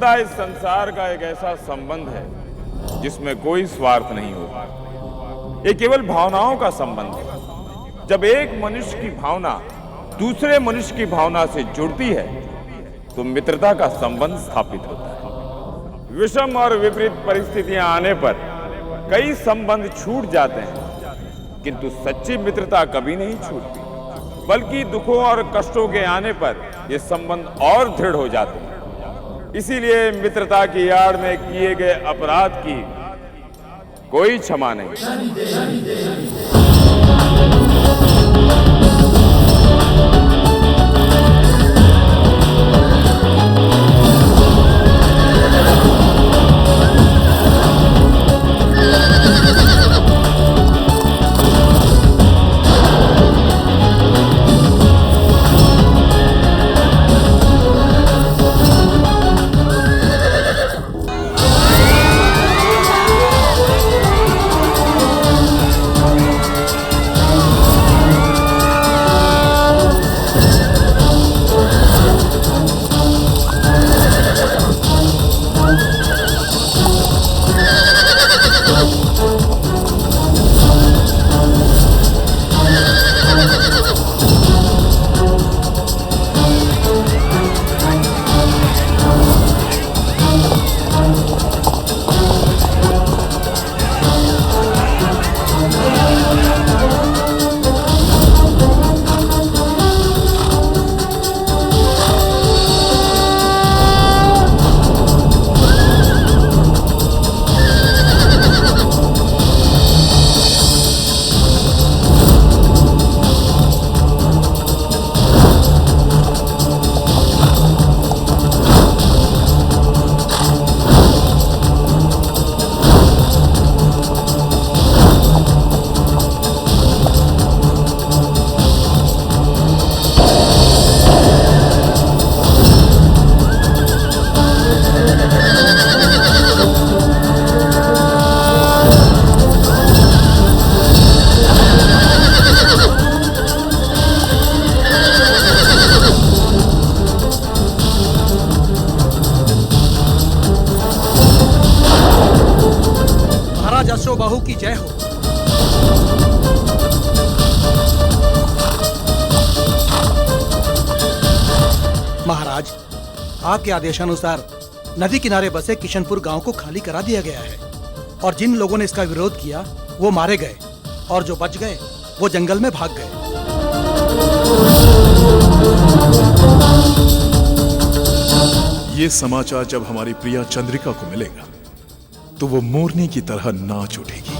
मित्रता इस संसार का एक ऐसा संबंध है जिसमें कोई स्वार्थ नहीं होता। ये केवल भावनाओं का संबंध है। जब एक मनुष्य की भावना दूसरे मनुष्य की भावना से जुड़ती है तो मित्रता का संबंध स्थापित होता है। विषम और विपरीत परिस्थितियां आने पर कई संबंध छूट जाते हैं, किंतु सच्ची मित्रता कभी नहीं छूटती, बल्कि दुखों और कष्टों के आने पर ये संबंध और दृढ़ हो जाते हैं। इसीलिए मित्रता की आड़ में किए गए अपराध की कोई क्षमा नहीं। बाहु की जय हो। महाराज, आपके आदेशानुसार नदी किनारे बसे किशनपुर गांव को खाली करा दिया गया है और जिन लोगों ने इसका विरोध किया वो मारे गए और जो बच गए वो जंगल में भाग गए। ये समाचार जब हमारी प्रिया चंद्रिका को मिलेगा तो वो मोरनी की तरह नाच उठेगी।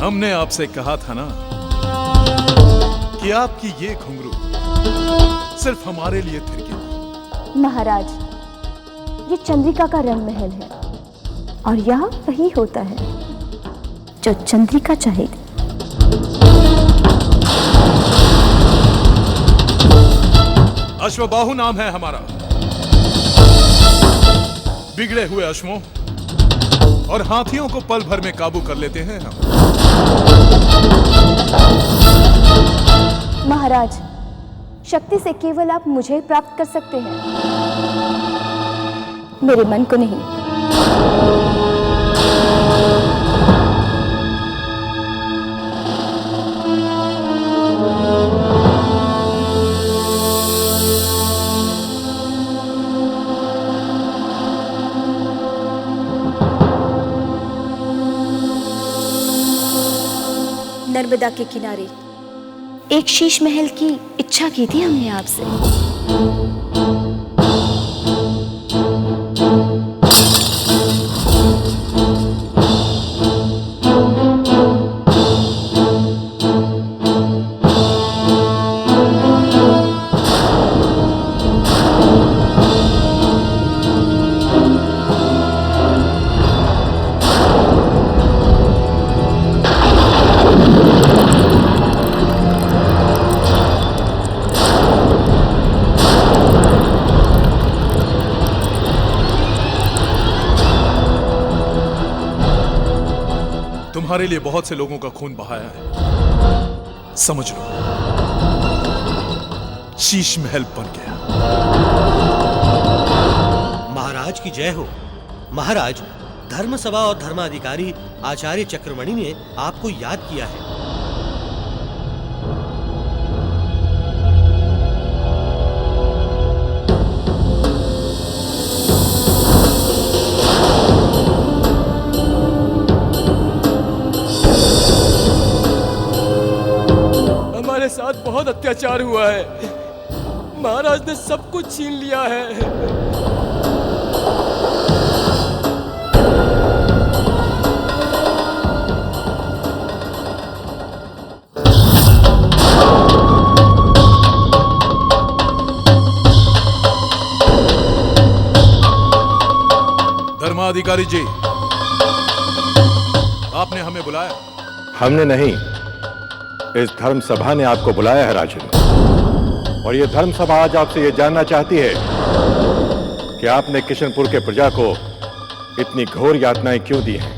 हमने आपसे कहा था ना कि आपकी ये घुंघरू सिर्फ हमारे लिए थिरकेगी। महाराज, ये चंद्रिका का रंग महल है और यहाँ वही होता है जो चंद्रिका चाहेगी। अश्वबाहु नाम है हमारा। बिगड़े हुए अश्वों और हाथियों को पल भर में काबू कर लेते हैं हम। महाराज, शक्ति से केवल आप मुझे प्राप्त कर सकते हैं, मेरे मन को नहीं। नर्मदा के किनारे एक शीश महल की इच्छा की थी हमने आपसे। तुम्हारे लिए बहुत से लोगों का खून बहाया है, समझ लो शीश महल बन गया। महाराज की जय हो। महाराज, धर्म सभा और धर्माधिकारी आचार्य चक्रमणि ने आपको याद किया है। हमारे साथ बहुत अत्याचार हुआ है। महाराज ने सब कुछ छीन लिया है। धर्माधिकारी जी, आपने हमें बुलाया? हमने नहीं, इस धर्म सभा ने आपको बुलाया है राजन। और यह धर्म सभा आज आपसे यह जानना चाहती है कि आपने किशनपुर के प्रजा को इतनी घोर यातनाएं क्यों दी हैं।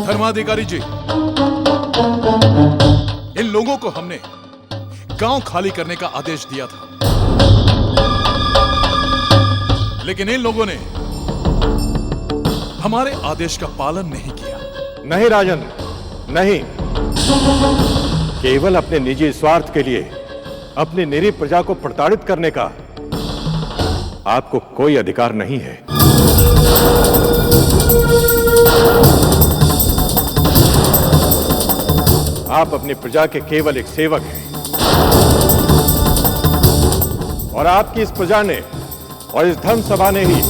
धर्माधिकारी जी, इन लोगों को हमने गांव खाली करने का आदेश दिया था, लेकिन इन लोगों ने हमारे आदेश का पालन नहीं किया। नहीं राजन, नहीं। केवल अपने निजी स्वार्थ के लिए अपनी निरीह प्रजा को प्रताड़ित करने का आपको कोई अधिकार नहीं है। आप अपनी प्रजा के केवल एक सेवक हैं और आपकी इस प्रजा ने और इस धर्म सभा ने ही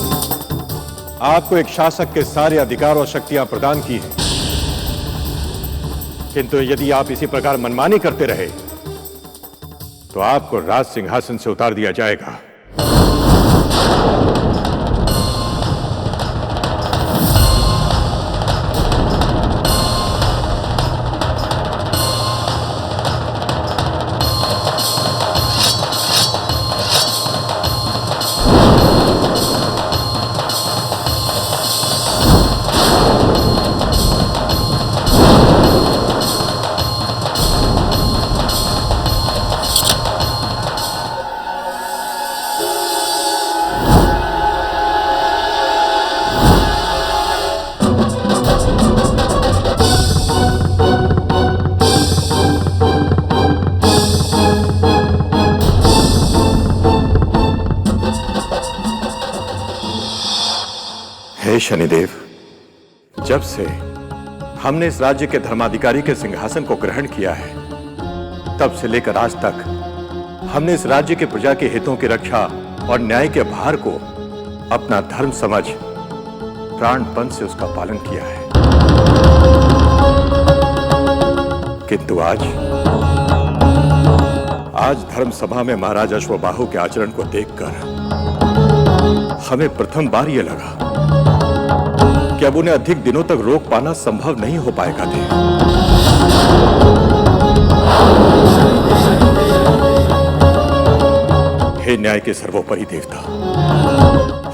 आपको एक शासक के सारे अधिकार और शक्तियां प्रदान की हैं। किंतु यदि आप इसी प्रकार मनमानी करते रहे तो आपको राज सिंहासन से उतार दिया जाएगा। हे शनिदेव, जब से हमने इस राज्य के धर्माधिकारी के सिंहासन को ग्रहण किया है, तब से लेकर आज तक हमने इस राज्य के प्रजा के हितों की रक्षा और न्याय के भार को अपना धर्म समझ प्राणपण से उसका पालन किया है। किंतु आज धर्म सभा में महाराज अश्वबाहु के आचरण को देखकर हमें प्रथम बार यह लगा कि अब उन्हें अधिक दिनों तक रोक पाना संभव नहीं हो पाएगा। हे न्याय के सर्वोपरि देवता,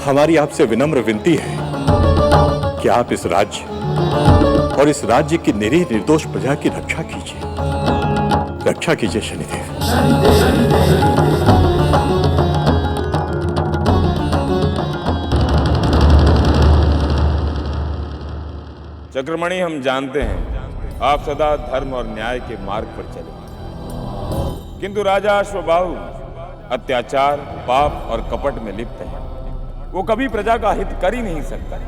हमारी आपसे विनम्र विनती है कि आप इस राज्य और इस राज्य की निरीह निर्दोष प्रजा की रक्षा कीजिए। रक्षा कीजिए शनिदेव। चक्रमणि, हम जानते हैं आप सदा धर्म और न्याय के मार्ग पर चले, किंतु राजा अश्वबाहु अत्याचार, पाप और कपट में लिप्त है। वो कभी प्रजा का हित कर ही नहीं सकता।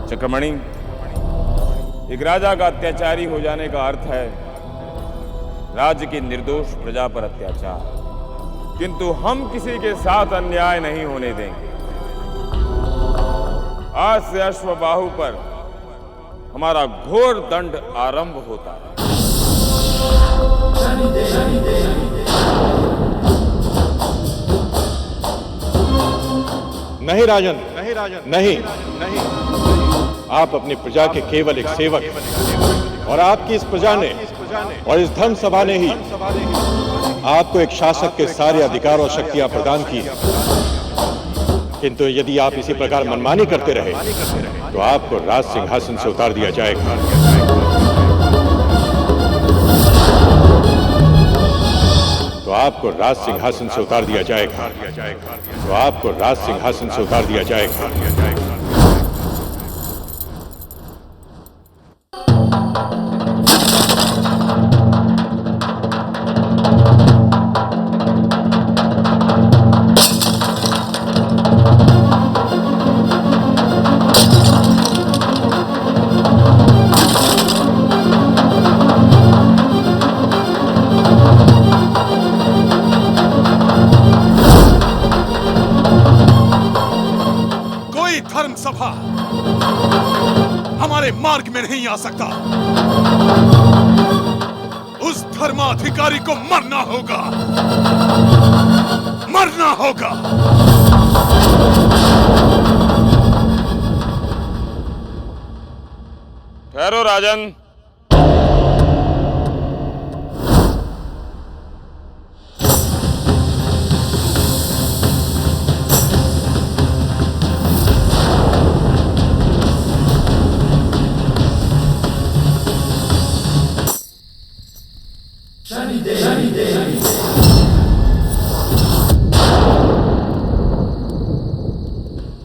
चक्रमणि, एक राजा का अत्याचारी हो जाने का अर्थ है राज्य की निर्दोष प्रजा पर अत्याचार, किंतु हम किसी के साथ अन्याय नहीं होने देंगे। आज से अश्वबाहु पर हमारा घोर दंड आरंभ होता है। नहीं राजन, नहीं राजन, नहीं, नहीं। आप अपनी प्रजा के केवल एक सेवक हैं और आपकी इस प्रजा ने और इस धर्म सभा ने ही आपको एक शासक के सारे अधिकार और शक्तियां प्रदान की। किंतु यदि आप इसी प्रकार मनमानी करते रहे तो आपको राज सिंहासन से उतार दिया जाएगा। तो आपको राज सिंहासन से उतार दिया जाएगा। तो आपको राज सिंहासन से उतार दिया जाएगा। धर्म सभा हमारे मार्ग में नहीं आ सकता। उस धर्माधिकारी को मरना होगा, मरना होगा। ठहरो राजन।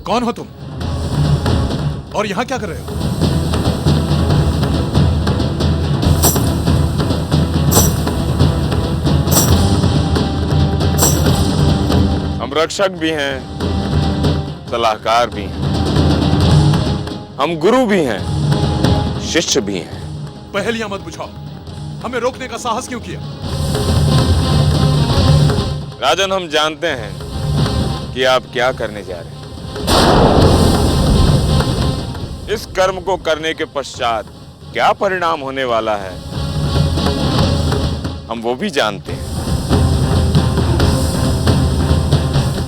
कौन हो तुम और यहां क्या कर रहे हो? हम रक्षक भी हैं, सलाहकार भी हैं, हम गुरु भी हैं, शिष्य भी हैं। पहेलियां मत बुझाओ, हमें रोकने का साहस क्यों किया? राजन, हम जानते हैं कि आप क्या करने जा रहे हैं। इस कर्म को करने के पश्चात क्या परिणाम होने वाला है, हम वो भी जानते हैं।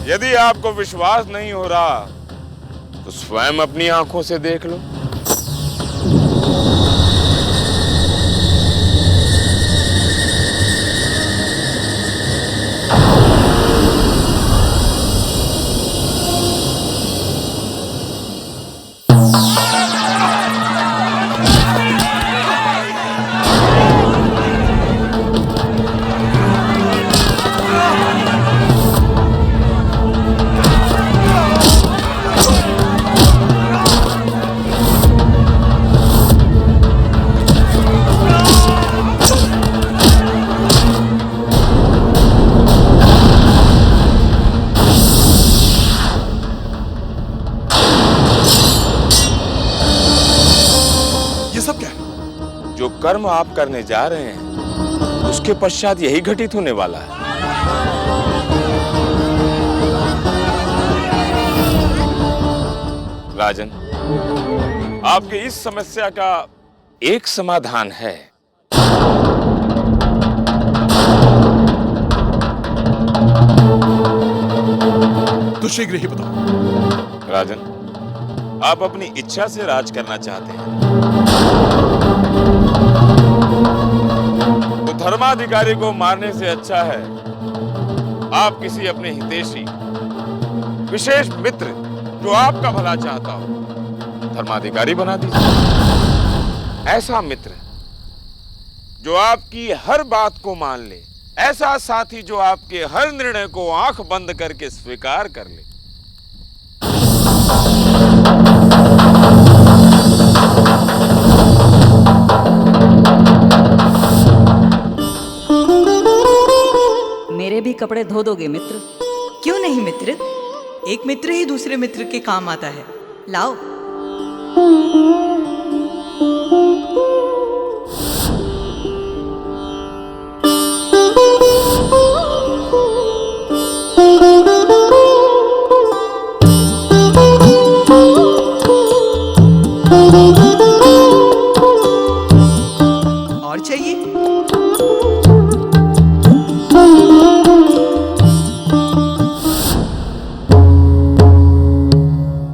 यदि आपको विश्वास नहीं हो रहा तो स्वयं अपनी आंखों से देख लो। जो कर्म आप करने जा रहे हैं उसके पश्चात यही घटित होने वाला है। राजन, आपकी इस समस्या का एक समाधान है। तो शीघ्र ही बताओ। राजन, आप अपनी इच्छा से राज करना चाहते हैं तो धर्माधिकारी को मारने से अच्छा है आप किसी अपने हितैषी विशेष मित्र जो आपका भला चाहता हो धर्माधिकारी बना दीजिए। ऐसा मित्र जो आपकी हर बात को मान ले, ऐसा साथी जो आपके हर निर्णय को आंख बंद करके स्वीकार कर ले। मेरे भी कपड़े धो दोगे मित्र? क्यों नहीं मित्र, एक मित्र ही दूसरे मित्र के काम आता है। लाओ। और चाहिए?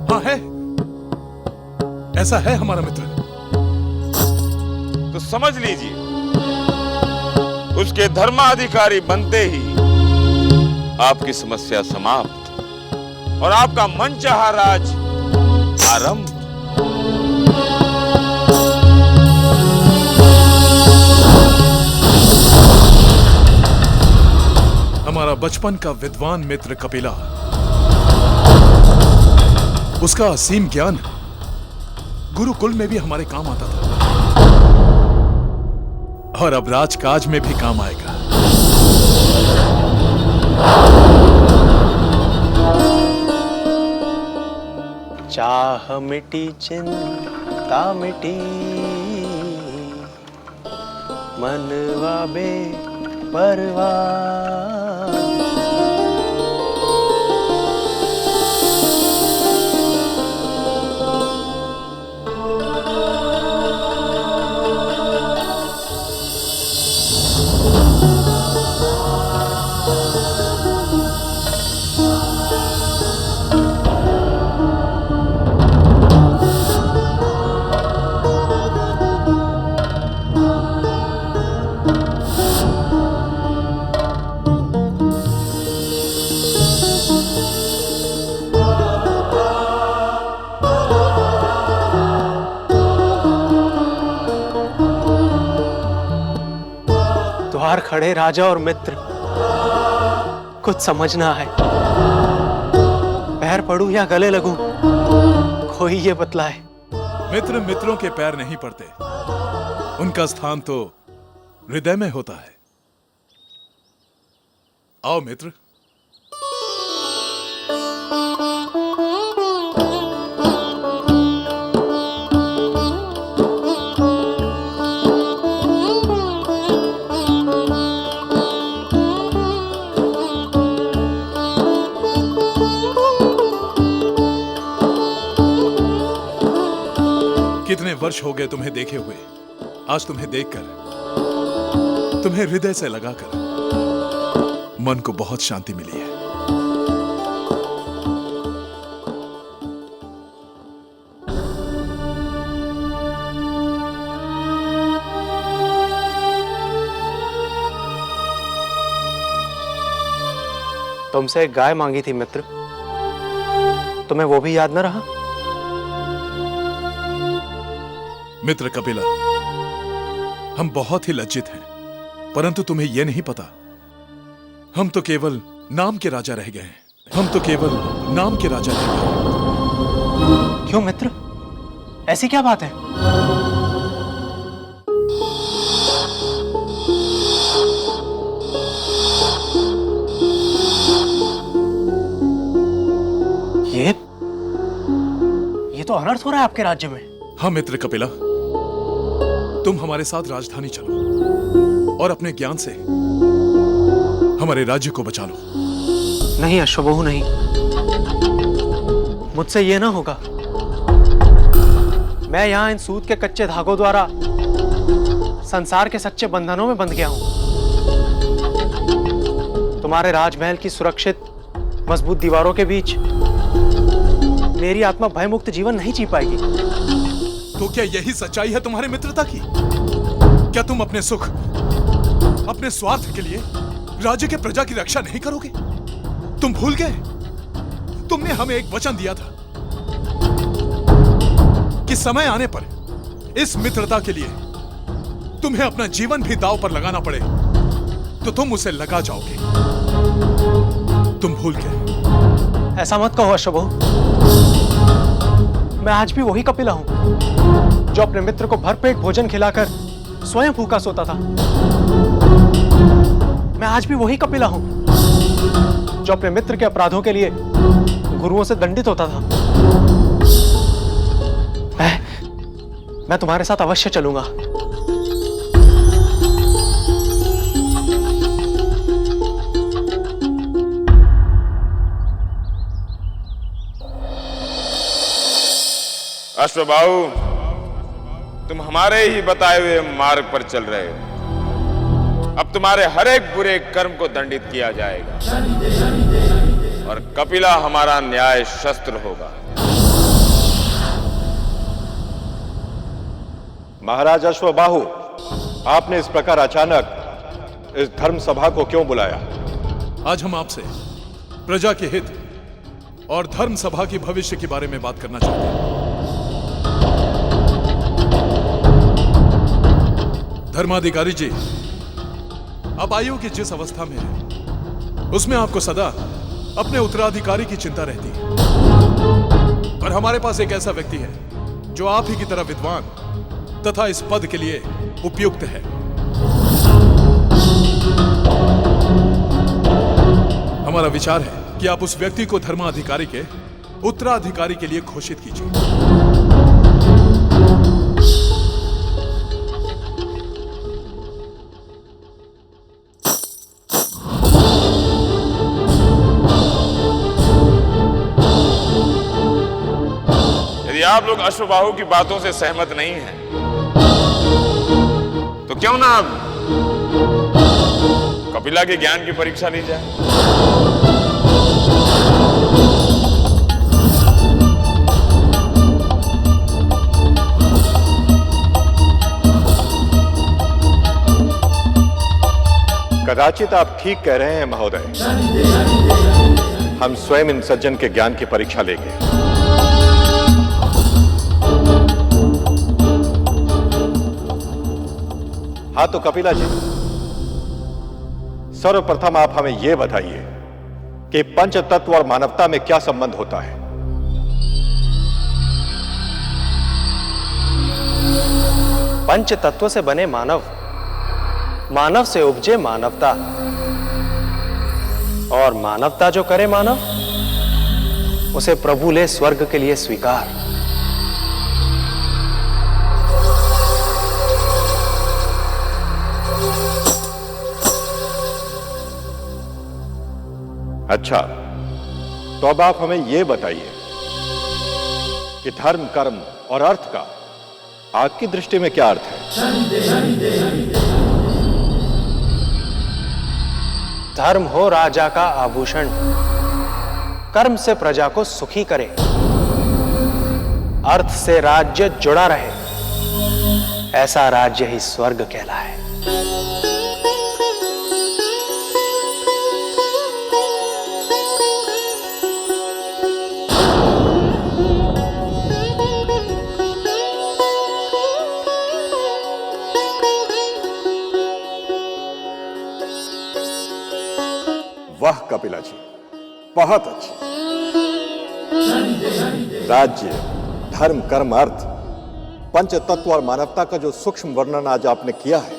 हाँ है, ऐसा है हमारा मित्र। तो समझ लीजिए, उसके धर्माधिकारी बनते ही आपकी समस्या समाप्त और आपका मनचाहा राज आरंभ। हमारा बचपन का विद्वान मित्र कपिला, उसका असीम ज्ञान गुरुकुल में भी हमारे काम आता था और अब राजकाज में भी काम आएगा। चाह मिटी चिंता मिटी, मनवा बे परवाह। द्वार खड़े राजा और मित्र, कुछ समझना है। पैर पड़ूं या गले लगूं, कोई ये बतलाए। मित्र मित्रों के पैर नहीं पड़ते, उनका स्थान तो हृदय में होता है। आओ मित्र। कितने वर्ष हो गए तुम्हें देखे हुए, आज तुम्हें देखकर, तुम्हें हृदय से लगाकर मन को बहुत शांति मिली है। तुमसे एक गाय मांगी थी मित्र, तुम्हें वो भी याद न रहा? मित्र कपिला, हम बहुत ही लज्जित हैं, परंतु तुम्हें यह नहीं पता, हम तो केवल नाम के राजा रह गए हैं। हम तो केवल नाम के राजा रह गए हैं। क्यों मित्र, ऐसी क्या बात है? ये तो अनर्थ हो रहा है आपके राज्य में। हाँ मित्र कपिला, तुम हमारे साथ राजधानी चलो और अपने ज्ञान से हमारे राज्य को बचा लो। नहीं अश्वबहु, नहीं, मुझसे यह ना होगा। मैं यहां इन सूत के कच्चे धागों द्वारा संसार के सच्चे बंधनों में बंध गया हूं। तुम्हारे राजमहल की सुरक्षित मजबूत दीवारों के बीच मेरी आत्मा भयमुक्त जीवन नहीं जी पाएगी। तो क्या यही सच्चाई है तुम्हारी मित्रता की? क्या तुम अपने सुख, अपने स्वार्थ के लिए राज्य के प्रजा की रक्षा नहीं करोगे? तुम भूल गए? तुमने हमें एक वचन दिया था कि समय आने पर इस मित्रता के लिए तुम्हें अपना जीवन भी दांव पर लगाना पड़े तो तुम उसे लगा जाओगे। तुम भूल गए। ऐसा मत कहो अश्वबहु। मैं आज भी वही कपिला हूं जो अपने मित्र को भरपेट भोजन खिलाकर स्वयं भूखा सोता था। मैं आज भी वही कपिला हूं जो अपने मित्र के अपराधों के लिए गुरुओं से दंडित होता था। मैं तुम्हारे साथ अवश्य चलूंगा। अश्वबाहु, तुम हमारे ही बताए हुए मार्ग पर चल रहे हो। अब तुम्हारे हर एक बुरे कर्म को दंडित किया जाएगा और कपिला हमारा न्याय शस्त्र होगा। महाराज अश्वबाहु, आपने इस प्रकार अचानक इस धर्म सभा को क्यों बुलाया? आज हम आपसे प्रजा के हित और धर्म सभा की भविष्य के बारे में बात करना चाहते हैं। धर्माधिकारी जी, अब आयु की जिस अवस्था में है उसमें आपको सदा अपने उत्तराधिकारी की चिंता रहती है, पर हमारे पास एक ऐसा व्यक्ति है जो आप ही की तरह विद्वान तथा इस पद के लिए उपयुक्त है। हमारा विचार है कि आप उस व्यक्ति को धर्माधिकारी के उत्तराधिकारी के लिए घोषित कीजिए। यदि आप लोग अश्वबाहु की बातों से सहमत नहीं हैं, तो क्यों ना अब कपिला के ज्ञान की परीक्षा ली जाए। कदाचित आप ठीक कह रहे हैं महोदय। हम स्वयं इन सज्जन के ज्ञान की परीक्षा लेंगे। हाँ तो कपिला जी, सर्वप्रथम आप हमें यह बताइए कि पंच तत्व और मानवता में क्या संबंध होता है? पंच तत्व से बने मानव, मानव से उपजे मानवता, और मानवता जो करे मानव, उसे प्रभु ले स्वर्ग के लिए स्वीकार। अच्छा, तो अब आप हमें यह बताइए कि धर्म, कर्म और अर्थ का आपकी दृष्टि में क्या अर्थ है? धर्म हो राजा का आभूषण, कर्म से प्रजा को सुखी करे, अर्थ से राज्य जुड़ा रहे, ऐसा राज्य ही स्वर्ग कहलाए। वाह कपिला जी, बहुत अच्छी। राज्य, धर्म, कर्म, अर्थ, पंच तत्व और मानवता का जो सूक्ष्म वर्णन आज आपने किया है,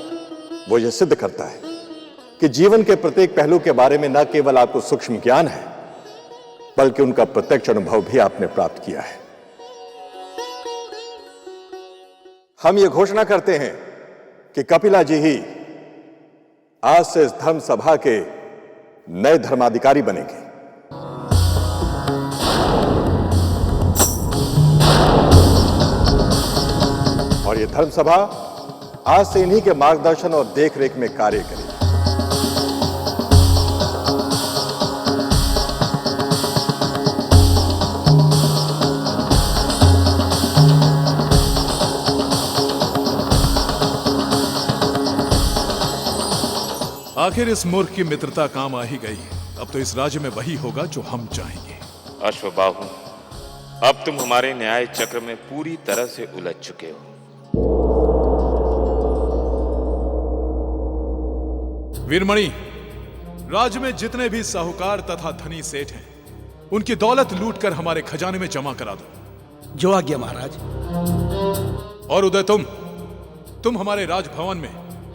वो ये सिद्ध करता है कि जीवन के प्रत्येक पहलू के बारे में न केवल आपको सूक्ष्म ज्ञान है, बल्कि उनका प्रत्यक्ष अनुभव भी आपने प्राप्त किया है। हम ये घोषणा करते हैं कि कपिला जी ही आज से इस धर्म सभा के नए धर्माधिकारी बनेंगे। और ये धर्म सभा आज से इन्हीं के मार्गदर्शन और देखरेख में कार्य करेगी। आखिर इस मूर्ख की मित्रता काम आ ही गई। अब तो इस राज्य में वही होगा जो हम चाहेंगे। अश्वबाहु, अब तुम हमारे न्याय चक्र में पूरी तरह से उलझ चुके हो। वीरमणि, राज्य में जितने भी साहूकार तथा धनी सेठ हैं, उनकी दौलत लूटकर हमारे खजाने में जमा करा दो। जो आज्ञा महाराज। और उदय, तुम हमारे राजभवन में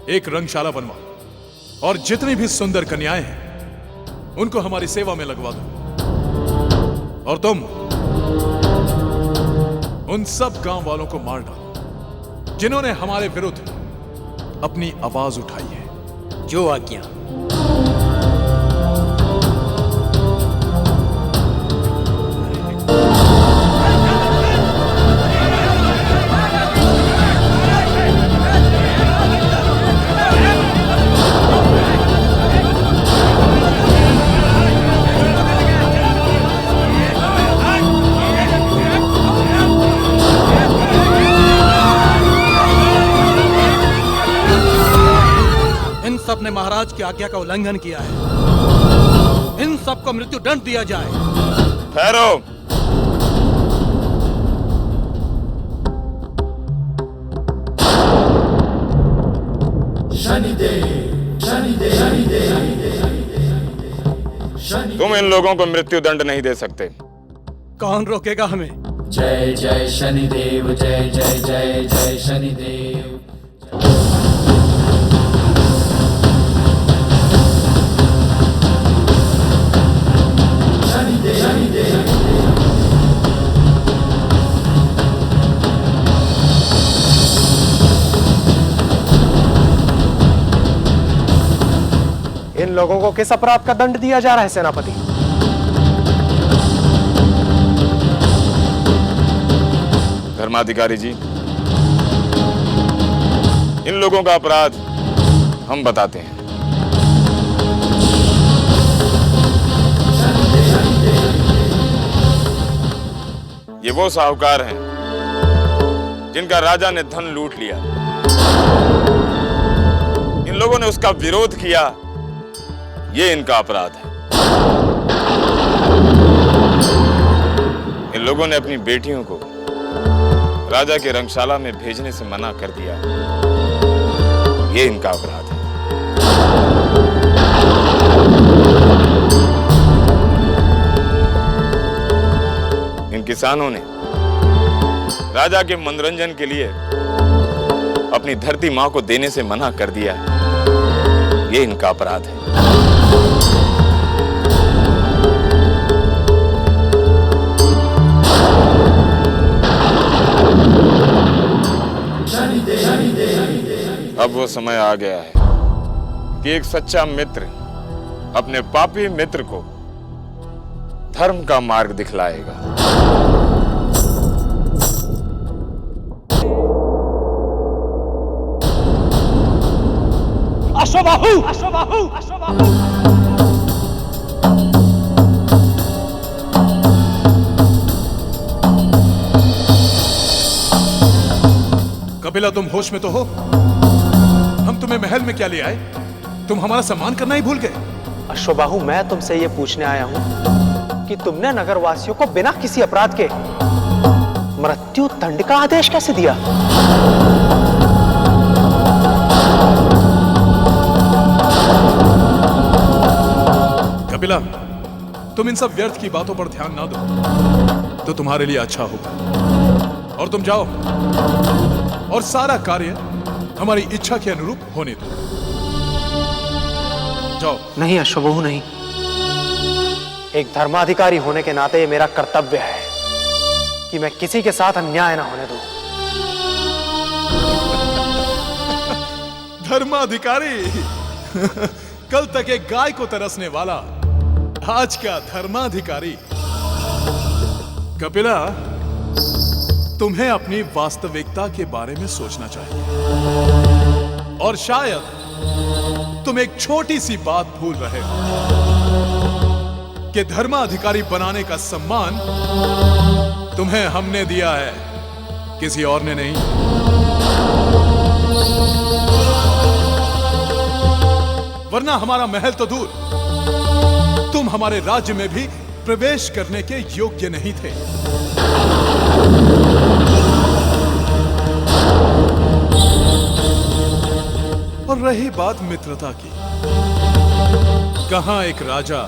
एक रंगशाला बनवाओ और जितनी भी सुंदर कन्याएं हैं उनको हमारी सेवा में लगवा दो। और तुम उन सब गांव वालों को मार डालो जिन्होंने हमारे विरुद्ध अपनी आवाज उठाई है। जो आज्ञा। सबने महाराज की आज्ञा का उल्लंघन किया है। इन सबको मृत्यु दंड दिया जाए। ठहरो। तुम इन लोगों को मृत्यु दंड नहीं दे सकते। कौन रोकेगा हमें? जय जय शनिदेव, जय जय जय जय शनिदेव। इन लोगों को किस अपराध का दंड दिया जा रहा है सेनापति? धर्माधिकारी जी, इन लोगों का अपराध हम बताते हैं। ये वो साहूकार हैं जिनका राजा ने धन लूट लिया। इन लोगों ने उसका विरोध किया, ये इनका अपराध है। इन लोगों ने अपनी बेटियों को राजा के रंगशाला में भेजने से मना कर दिया, ये इनका अपराध है। इन किसानों ने राजा के मनोरंजन के लिए अपनी धरती मां को देने से मना कर दिया, ये इनका अपराध है। अब वो समय आ गया है कि एक सच्चा मित्र अपने पापी मित्र को धर्म का मार्ग दिखलाएगा। अश्वबाहु, अश्वबाहु, अश्वबाहु। कपिला, तुम होश में तो हो? हम तुम्हें महल में क्या ले आए? तुम हमारा सम्मान करना ही भूल गए। अश्वबाहु, मैं तुमसे ये पूछने आया हूं कि तुमने नगरवासियों को बिना किसी अपराध के मृत्यु दंड का आदेश कैसे दिया? कपिला, तुम इन सब व्यर्थ की बातों पर ध्यान ना दो तो तुम्हारे लिए अच्छा होगा। और तुम जाओ और सारा कार्य हमारी इच्छा के अनुरूप होने दो। जाओ। नहीं अश्वबाहु, नहीं। एक धर्माधिकारी होने के नाते ये मेरा कर्तव्य है कि मैं किसी के साथ अन्याय ना होने दूं। धर्माधिकारी? कल तक एक गाय को तरसने वाला, आज का धर्माधिकारी। कपिला, तुम्हें अपनी वास्तविकता के बारे में सोचना चाहिए। और शायद तुम एक छोटी सी बात भूल रहे हो कि धर्माधिकारी बनाने का सम्मान तुम्हें हमने दिया है, किसी और ने नहीं। वरना हमारा महल तो दूर, तुम हमारे राज्य में भी प्रवेश करने के योग्य नहीं थे। और रही बात मित्रता की, कहां एक राजा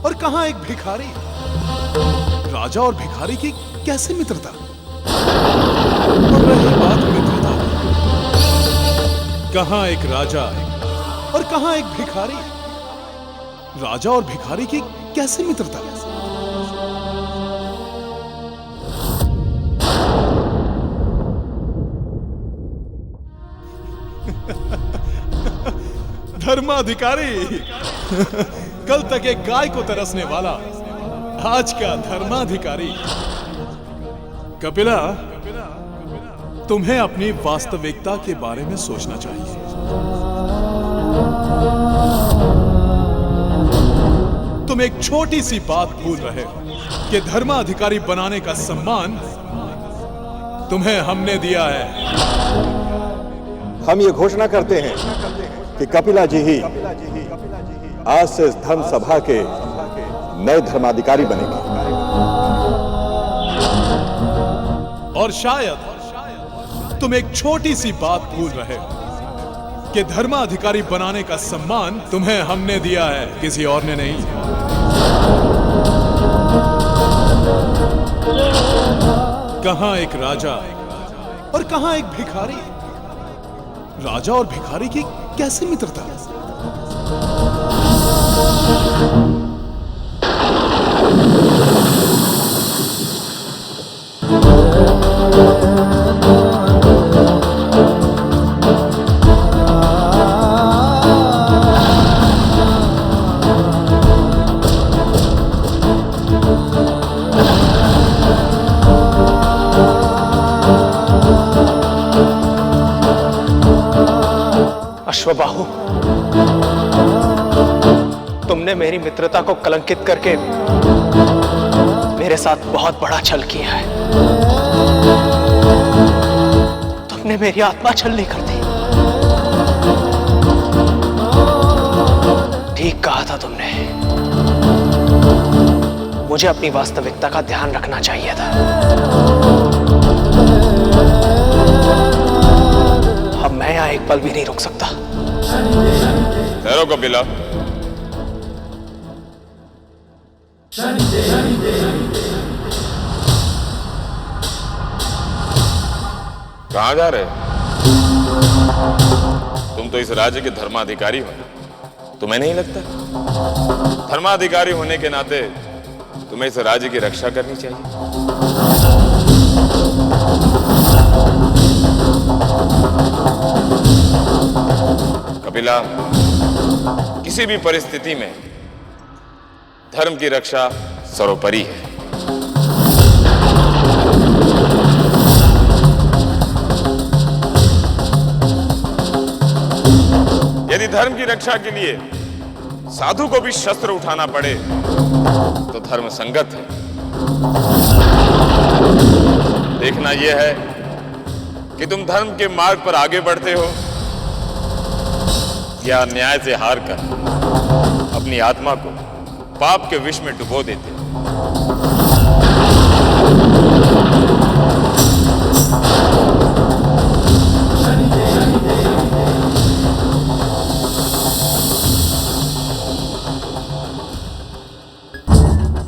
और कहां एक भिखारी? राजा और भिखारी की कैसे मित्रता? और रही बात मित्रता की, कहां एक राजा और कहां एक भिखारी? राजा और भिखारी की कैसे मित्रता? धर्माधिकारी कल तक एक गाय को तरसने वाला आज का धर्माधिकारी। कपिला, तुम्हें अपनी वास्तविकता के बारे में सोचना चाहिए। तुम एक छोटी सी बात भूल रहे हो कि धर्माधिकारी बनाने का सम्मान तुम्हें हमने दिया है। हम ये घोषणा करते हैं कि कपिला जी ही आज से इस धर्म सभा के नए धर्माधिकारी बनेंगे। और शायद तुम एक छोटी सी बात भूल रहे हो कि धर्माधिकारी बनाने का सम्मान तुम्हें हमने दिया है, किसी और ने नहीं। कहां एक राजा और कहां एक भिखारी? राजा और भिखारी की कैसे मित्रता? अश्वबाहु, तुमने मेरी मित्रता को कलंकित करके मेरे साथ बहुत बड़ा छल किया है। तुमने मेरी आत्मा छलनी कर दी। ठीक कहा था तुमने, मुझे अपनी वास्तविकता का ध्यान रखना चाहिए था। अब मैं यहां एक पल भी नहीं रुक सकता। ठहरो कपिला। कहां जा रहे? तुम तो इस राज्य के धर्माधिकारी हो, तुम्हें नहीं लगता? धर्माधिकारी होने के नाते तुम्हें इस राज्य की रक्षा करनी चाहिए। कपिला, किसी भी परिस्थिति में धर्म की रक्षा सर्वोपरि है। यदि धर्म की रक्षा के लिए साधु को भी शस्त्र उठाना पड़े तो धर्म संगत है। देखना यह है कि तुम धर्म के मार्ग पर आगे बढ़ते हो या न्याय से हार कर अपनी आत्मा को पाप के विष में डुबो देते हो।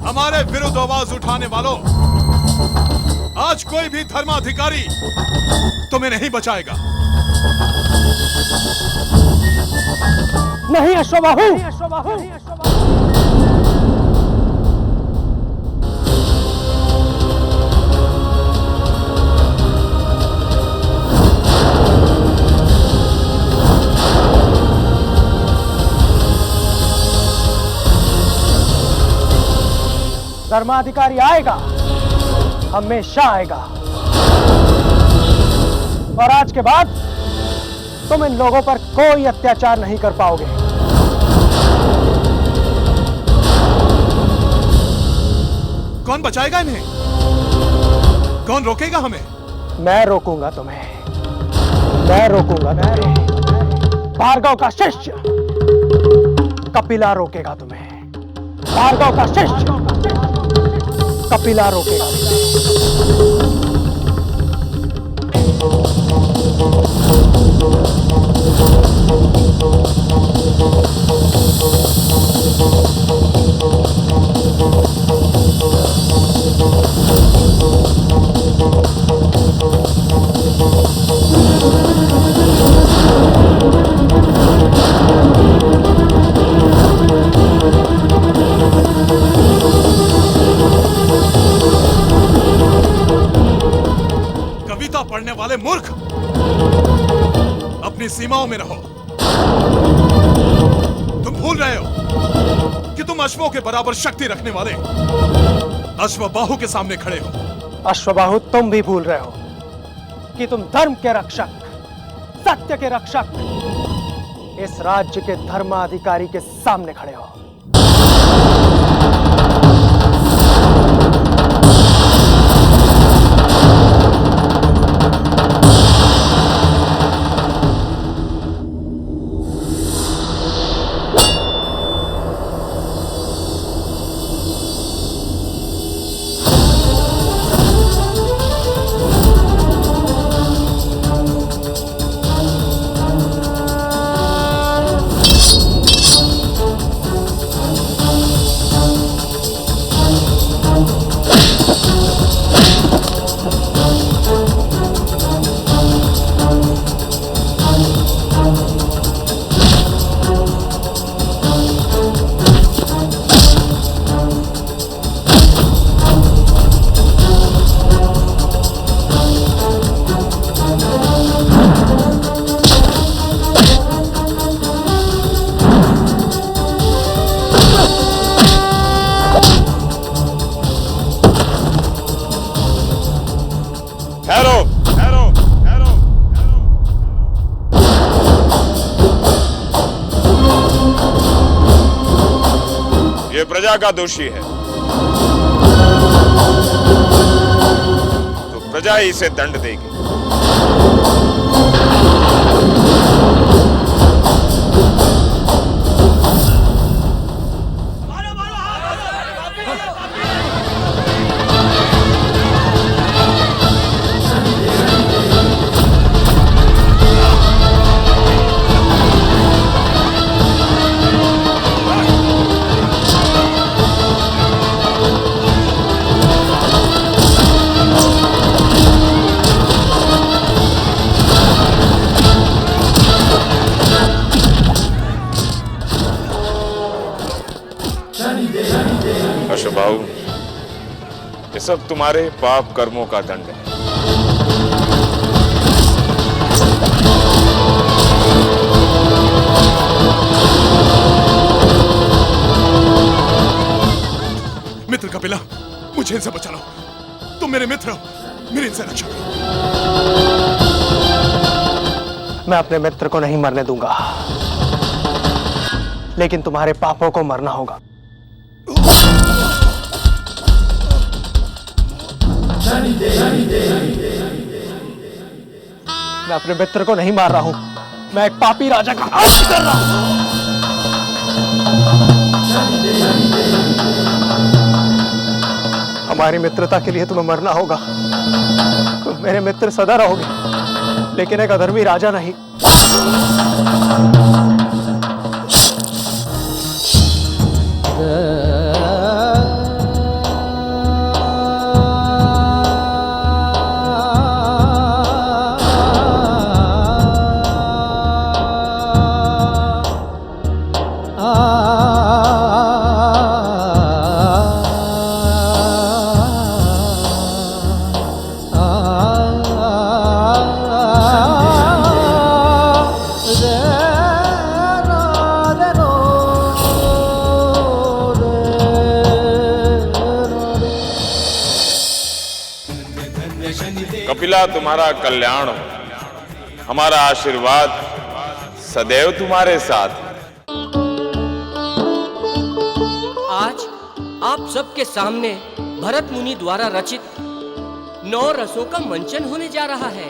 हमारे विरुद्ध आवाज उठाने वालों, आज कोई भी धर्माधिकारी तुम्हें नहीं बचाएगा। नहीं अश्वबाहु, धर्माधिकारी आएगा, हमेशा आएगा। और आज के बाद तुम इन लोगों पर कोई अत्याचार नहीं कर पाओगे। कौन बचाएगा इन्हें? कौन रोकेगा हमें? मैं रोकूंगा तुम्हें, मैं रोकूंगा तुम्हें। भार्गव का शिष्य कपिला रोकेगा तुम्हें। भार्गव का शिष्य कपिला रोकेगा तुम्हें। कविता पढ़ने वाले मूर्ख, अपनी सीमाओं में रहो। तुम भूल रहे हो कि तुम अश्वों के बराबर शक्ति रखने वाले अश्वबाहु के सामने खड़े हो। अश्वबाहु, तुम भी भूल रहे हो कि तुम धर्म के रक्षक, सत्य के रक्षक, इस राज्य के धर्माधिकारी के सामने खड़े हो। प्रजा का दोषी है तो प्रजा ही इसे दंड देगी। अश्वबाहु, ये सब तुम्हारे पाप कर्मों का दंड है। मित्र कपिला, मुझे इनसे बचा लो। तुम मेरे मित्र हो, मेरी इनसे रक्षा करो। मैं अपने मित्र को नहीं मरने दूंगा, लेकिन तुम्हारे पापों को मरना होगा। मैं अपने मित्र को नहीं मार रहा हूं, मैं एक पापी राजा का अंत कर रहा हूं। हमारी मित्रता के लिए तुम्हें मरना होगा। तुम मेरे मित्र सदा रहोगे, लेकिन एक अधर्मी राजा नहीं। कपिला, तुम्हारा कल्याण हो। हमारा आशीर्वाद सदैव तुम्हारे साथ। आज आप सबके सामने भरत मुनि द्वारा रचित 9 रसों का मंचन होने जा रहा है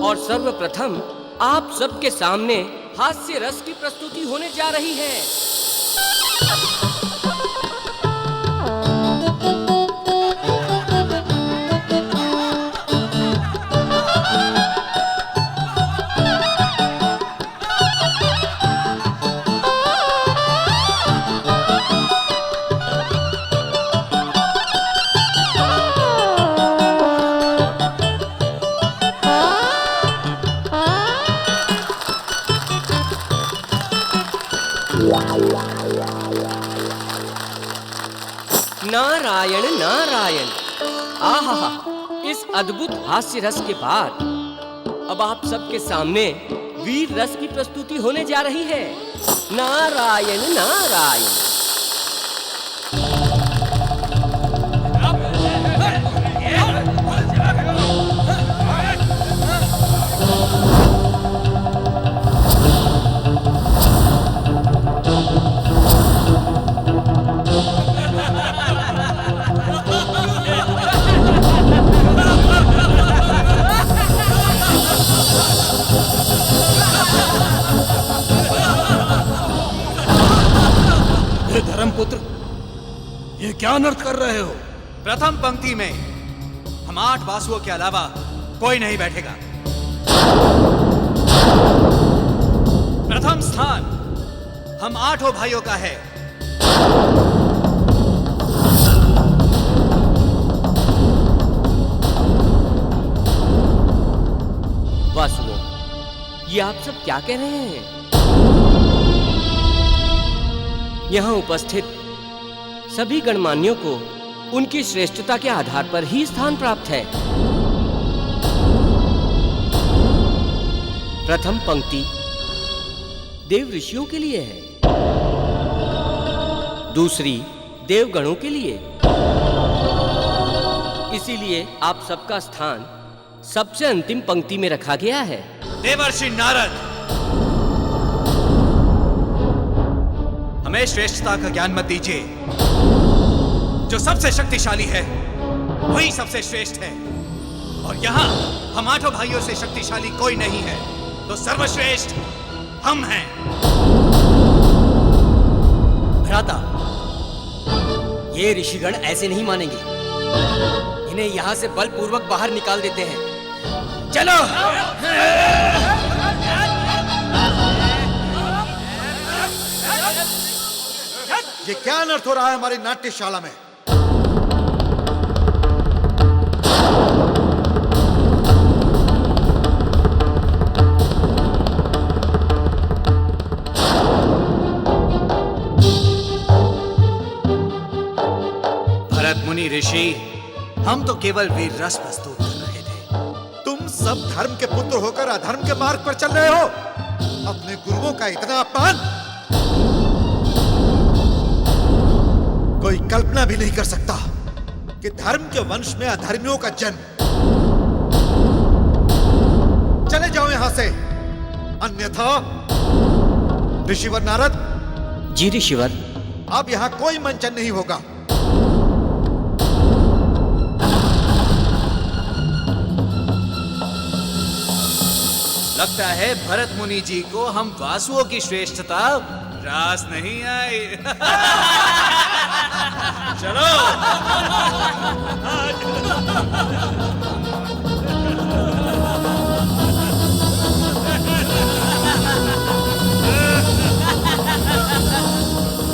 और सर्वप्रथम आप सबके सामने हास्य रस की प्रस्तुति होने जा रही है। नारायण नारायण। आहा, इस अद्भुत हास्य रस के बाद अब आप सबके सामने वीर रस की प्रस्तुति होने जा रही है। नारायण नारायण। धर्मपुत्र, ये क्या अनर्थ कर रहे हो? प्रथम पंक्ति में हम 8 वासुओं के अलावा कोई नहीं बैठेगा। प्रथम स्थान हम 8 भाइयों का है। वासुओं, ये आप सब क्या कह रहे हैं? यहाँ उपस्थित सभी गणमान्यों को उनकी श्रेष्ठता के आधार पर ही स्थान प्राप्त है। प्रथम पंक्ति देव ऋषियों के लिए है, दूसरी देवगणों के लिए। इसीलिए आप सबका स्थान सबसे अंतिम पंक्ति में रखा गया है। देवर्षि नारद, हमें श्रेष्ठता का ज्ञान मत दीजिए। जो सबसे शक्तिशाली है वही सबसे श्रेष्ठ है, और यहाँ हम 8 भाइयों से शक्तिशाली कोई नहीं है, तो सर्वश्रेष्ठ हम हैं। भ्राता, ये ऋषिगण ऐसे नहीं मानेंगे। इन्हें यहाँ से बलपूर्वक बाहर निकाल देते हैं। चलो। ये क्या अनर्थ हो रहा है हमारी नाट्यशाला में? भरत मुनि ऋषि, हम तो केवल वीर रस प्रस्तुत कर रहे थे। तुम सब धर्म के पुत्र होकर अधर्म के मार्ग पर चल रहे हो। अपने गुरुओं का इतना अपमान कोई कल्पना भी नहीं कर सकता कि धर्म के वंश में अधर्मियों का जन्म। चले जाओ यहां से, अन्यथा ऋषिवर नारद। जी ऋषिवर। अब यहां कोई मंचन नहीं होगा। लगता है भरत मुनि जी को हम वासुओं की श्रेष्ठता रास नहीं आई। चलो।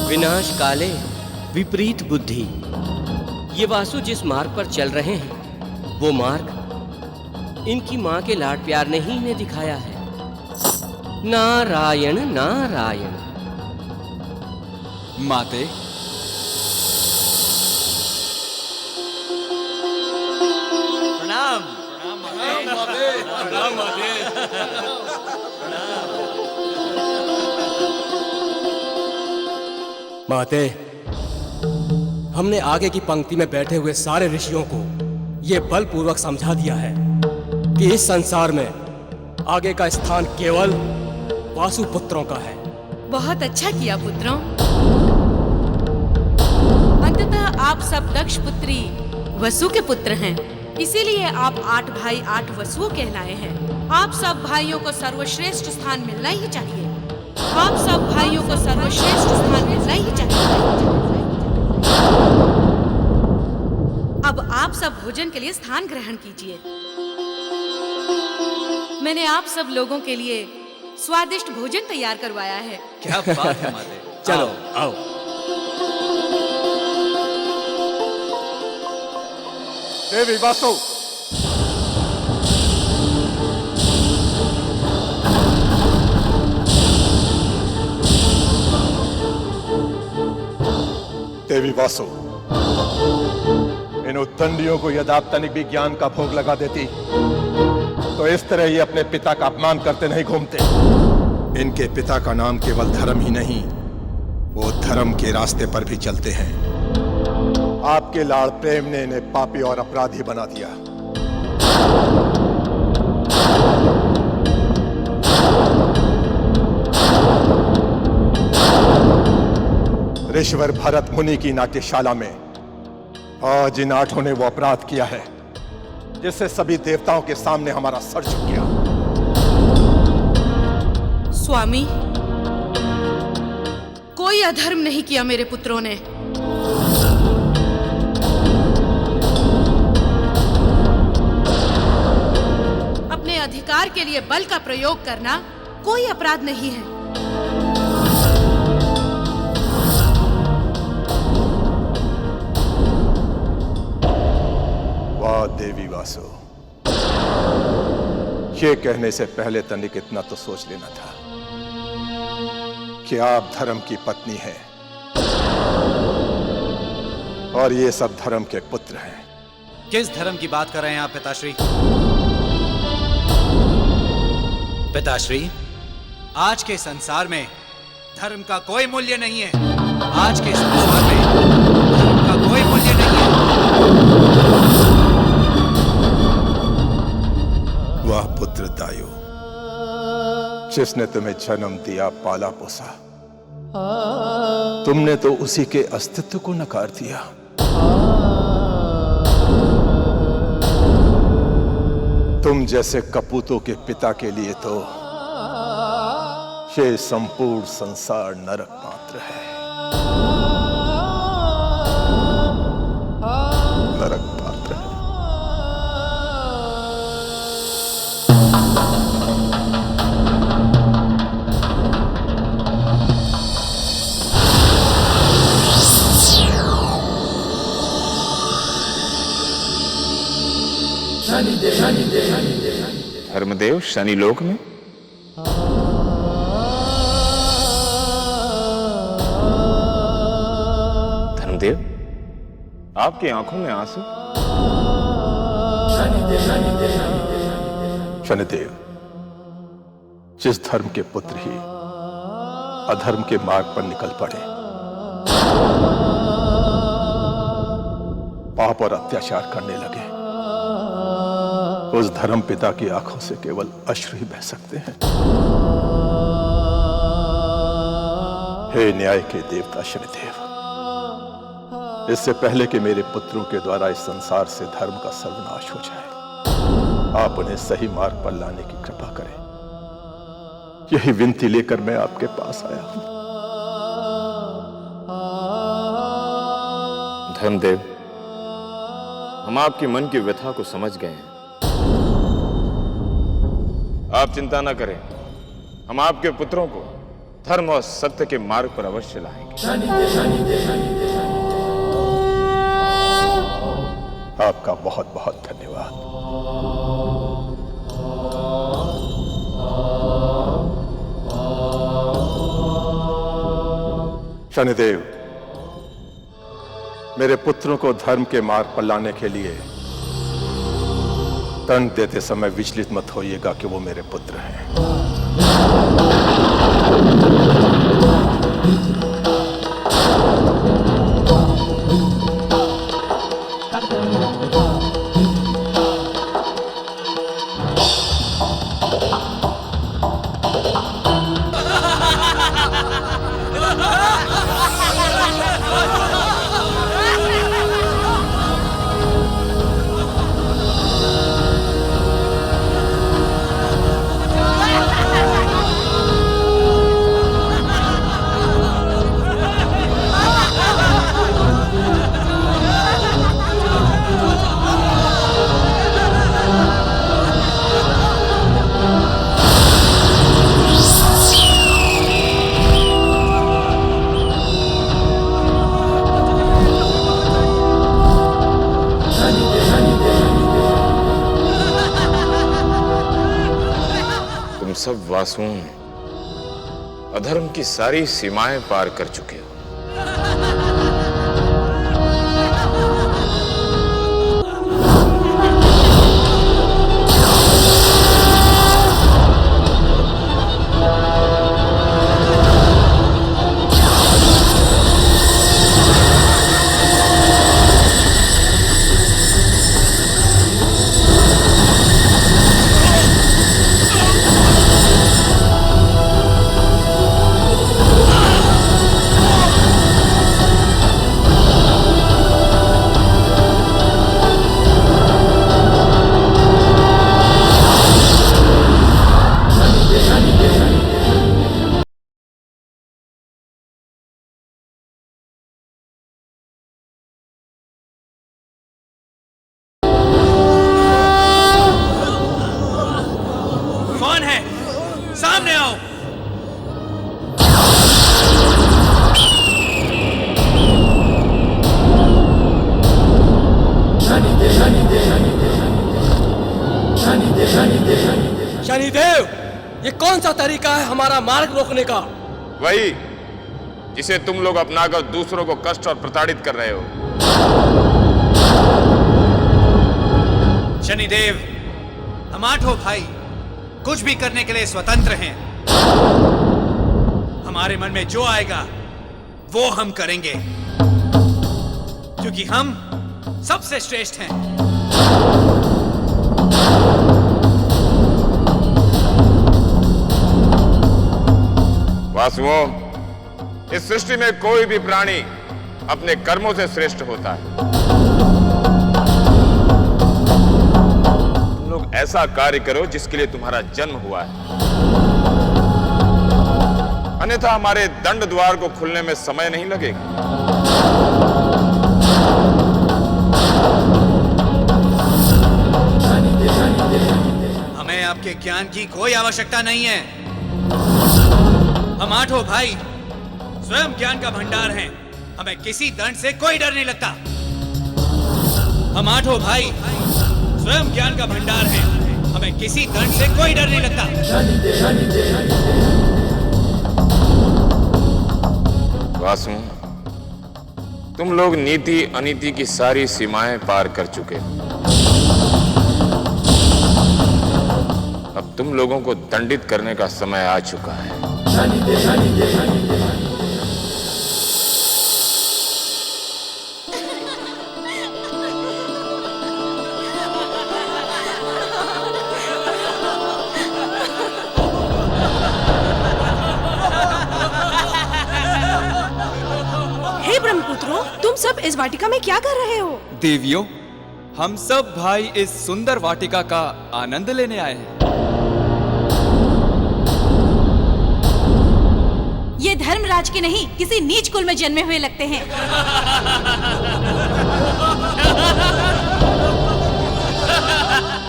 विनाश काले विपरीत बुद्धि। ये वासु जिस मार्ग पर चल रहे हैं वो मार्ग इनकी मां के लाड प्यार ने ही इन्हें दिखाया है। नारायण नारायण। माते, प्रणाम। प्रणाम माते। माते, हमने आगे की पंक्ति में बैठे हुए सारे ऋषियों को ये बलपूर्वक समझा दिया है कि इस संसार में आगे का स्थान केवल वासुपुत्रों का है। बहुत अच्छा किया पुत्रों। अंततः आप सब दक्ष पुत्री वसु के पुत्र हैं, इसीलिए आप 8 भाई 8 वसुओं कहलाए हैं। आप सब भाइयों को सर्वश्रेष्ठ स्थान मिलना ही चाहिए। आप सब भाइयों को सर्वश्रेष्ठ स्थान मिलना ही चाहिए। अब आप सब भोजन के लिए स्थान ग्रहण कीजिए। मैंने आप सब लोगों के लिए स्वादिष्ट भोजन तैयार करवाया है। क्या बात है माते। चलो आओ। देवी वासु, देवी वासु, इन उद्दंडियों को यदि आप तनिक भी ज्ञान का भोग लगा देती तो इस तरह ये अपने पिता का अपमान करते नहीं घूमते। इनके पिता का नाम केवल धर्म ही नहीं, वो धर्म के रास्ते पर भी चलते हैं। आपके लाड़ प्रेम ने इन्हें पापी और अपराधी बना दिया। ऋषिवर भरत मुनि की नाट्यशाला में आज इन आठों ने वो अपराध किया है जिससे सभी देवताओं के सामने हमारा सर झुक गया। स्वामी, कोई अधर्म नहीं किया मेरे पुत्रों ने। अपने अधिकार के लिए बल का प्रयोग करना कोई अपराध नहीं है। वाह देवी वासु, ये कहने से पहले तनिक इतना तो सोच लेना था कि आप धर्म की पत्नी हैं और ये सब धर्म के पुत्र हैं। किस धर्म की बात कर रहे हैं आप पिताश्री? पिताश्री, आज के संसार में धर्म का कोई मूल्य नहीं है। आज के संसार में धर्म का कोई मूल्य नहीं है। वाह पुत्र दायु, जिसने तुम्हें जन्म दिया, पाला पोसा, तुमने तो उसी के अस्तित्व को नकार दिया। तुम जैसे कपूतों के पिता के लिए तो ये संपूर्ण संसार नरक मात्र है। नरक मात्र है। धर्मदेव शनि लोक में धर्मदेव, आपकी आंखों में आंसू? शनिदेव, जिस धर्म के पुत्र ही अधर्म के मार्ग पर निकल पड़े, पाप और अत्याचार करने लगे, उस धर्म पिता की आंखों से केवल अश्रु ही बह सकते हैं। हे न्याय के देवता शनिदेव, इससे पहले कि मेरे पुत्रों के द्वारा इस संसार से धर्म का सर्वनाश हो जाए, आप उन्हें सही मार्ग पर लाने की कृपा करें। यही विनती लेकर मैं आपके पास आया हूं। धर्मदेव, हम आपके मन की व्यथा को समझ गए हैं। आप चिंता न करें, हम आपके पुत्रों को धर्म और सत्य के मार्ग पर अवश्य लाएंगे। आपका बहुत बहुत धन्यवाद। शनिदेव, मेरे पुत्रों को धर्म के मार्ग पर लाने के लिए दंड देते समय विचलित मत होइएगा कि वो मेरे पुत्र हैं। सब वासुओं में अधर्म की सारी सीमाएं पार कर चुके हो। ये कौन सा तरीका है हमारा मार्ग रोकने का? वही जिसे तुम लोग अपनाकर दूसरों को कष्ट और प्रताड़ित कर रहे हो। शनिदेव, हम आठों भाई कुछ भी करने के लिए स्वतंत्र हैं। हमारे मन में जो आएगा वो हम करेंगे, क्योंकि हम सबसे श्रेष्ठ हैं। वासुओं, इस सृष्टि में कोई भी प्राणी अपने कर्मों से श्रेष्ठ होता है। तुम लोग ऐसा कार्य करो जिसके लिए तुम्हारा जन्म हुआ है, अन्यथा हमारे दंड द्वार को खुलने में समय नहीं लगेगा। हमें आपके ज्ञान की कोई आवश्यकता नहीं है। हम आठों भाई स्वयं ज्ञान का भंडार हैं। हमें किसी दंड से कोई डर नहीं लगता। हम आठों भाई स्वयं ज्ञान का भंडार हैं। हमें किसी दंड से कोई डर नहीं लगता। वासु, तुम लोग नीति अनीति की सारी सीमाएं पार कर चुके हो। अब तुम लोगों को दंडित करने का समय आ चुका है। हे ब्रह्मपुत्रों, तुम सब इस वाटिका में क्या कर रहे हो? देवियों, हम सब भाई इस सुंदर वाटिका का आनंद लेने आए हैं। ये धर्मराज के नहीं, किसी नीच कुल में जन्मे हुए लगते हैं।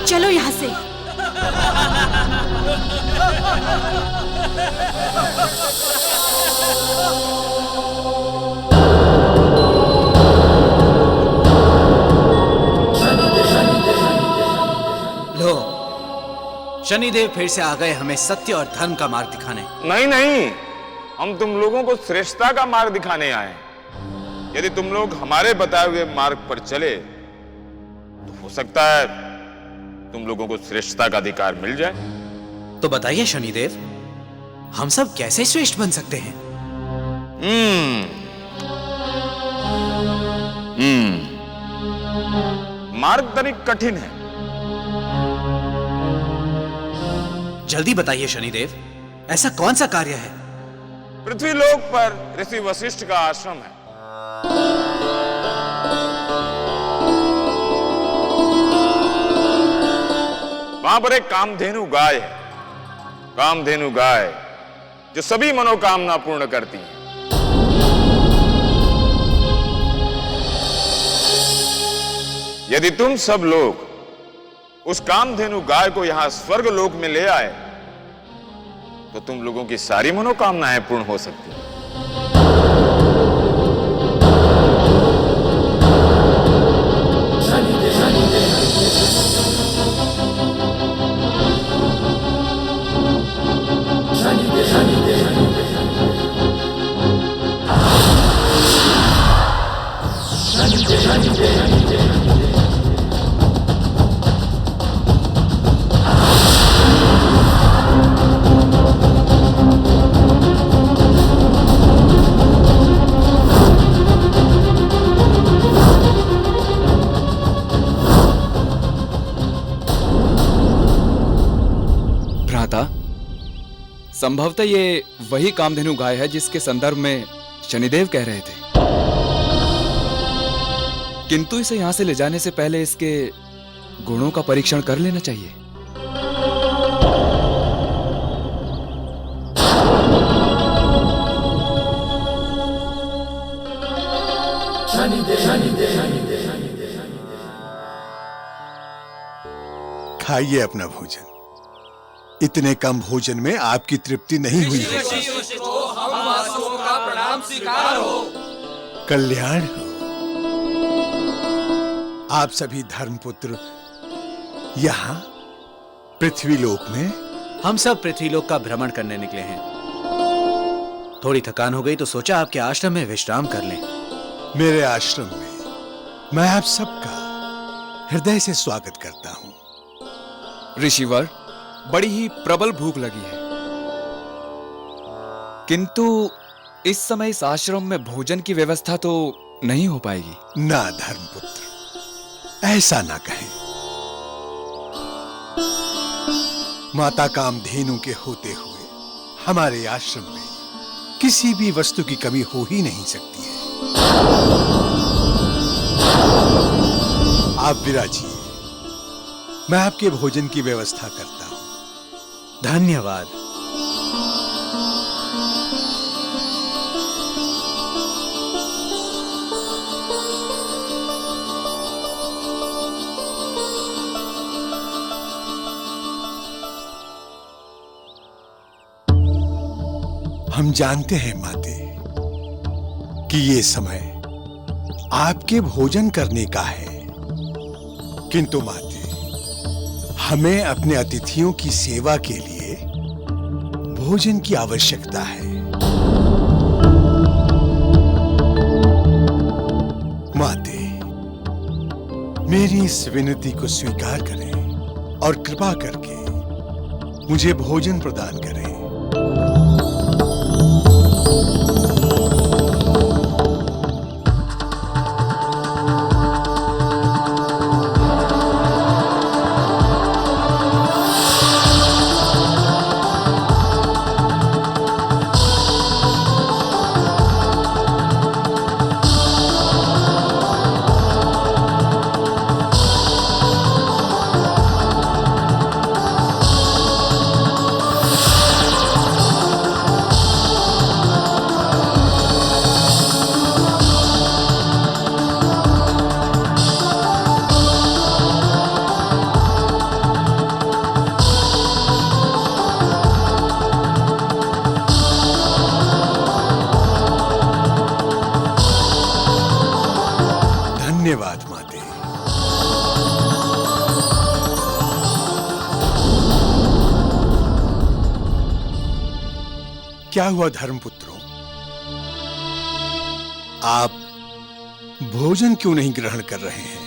चलो यहाँ से। लो, शनिदेव फिर से आ गए हमें सत्य और धर्म का मार्ग दिखाने। नहीं नहीं, हम तुम लोगों को श्रेष्ठता का मार्ग दिखाने आए हैं। यदि तुम लोग हमारे बताए हुए मार्ग पर चले तो हो सकता है तुम लोगों को श्रेष्ठता का अधिकार मिल जाए। तो बताइए शनिदेव, हम सब कैसे श्रेष्ठ बन सकते हैं? मार्ग तनिक कठिन है। जल्दी बताइए शनिदेव, ऐसा कौन सा कार्य है? पृथ्वीलोक पर ऋषि वशिष्ठ का आश्रम है। वहां पर एक कामधेनु गाय है। कामधेनु गाय जो सभी मनोकामना पूर्ण करती है। यदि तुम सब लोग उस कामधेनु गाय को यहां स्वर्ग लोक में ले आए तो तुम लोगों की सारी मनोकामनाएं पूर्ण हो सकती हैं। संभवतः ये वही कामधेनु गाय है जिसके संदर्भ में शनिदेव कह रहे थे, किंतु इसे यहां से ले जाने से पहले इसके गुणों का परीक्षण कर लेना चाहिए। खाइए अपना भोजन। इतने कम भोजन में आपकी तृप्ति नहीं हुई है। कल्याण हो। आप सभी धर्मपुत्र यहाँ पृथ्वीलोक में हम सब पृथ्वीलोक का भ्रमण करने निकले हैं। थोड़ी थकान हो गई तो सोचा आपके आश्रम में विश्राम कर लें। मेरे आश्रम में मैं आप सबका हृदय से स्वागत करता हूं। ऋषिवर, बड़ी ही प्रबल भूख लगी है, किंतु इस समय इस आश्रम में भोजन की व्यवस्था तो नहीं हो पाएगी। ना धर्मपुत्र, ऐसा ना कहें। माता कामधेनु के होते हुए हमारे आश्रम में किसी भी वस्तु की कमी हो ही नहीं सकती है। आप विराजिए, मैं आपके भोजन की व्यवस्था करता हूं। धन्यवाद। हम जानते हैं माते कि ये समय आपके भोजन करने का है, किंतु माते, हमें अपने अतिथियों की सेवा के लिए भोजन की आवश्यकता है। माते, मेरी इस विनती को स्वीकार करें और कृपा करके मुझे भोजन प्रदान करें। धन्यवाद माते। क्या हुआ धर्मपुत्रों, आप भोजन क्यों नहीं ग्रहण कर रहे हैं?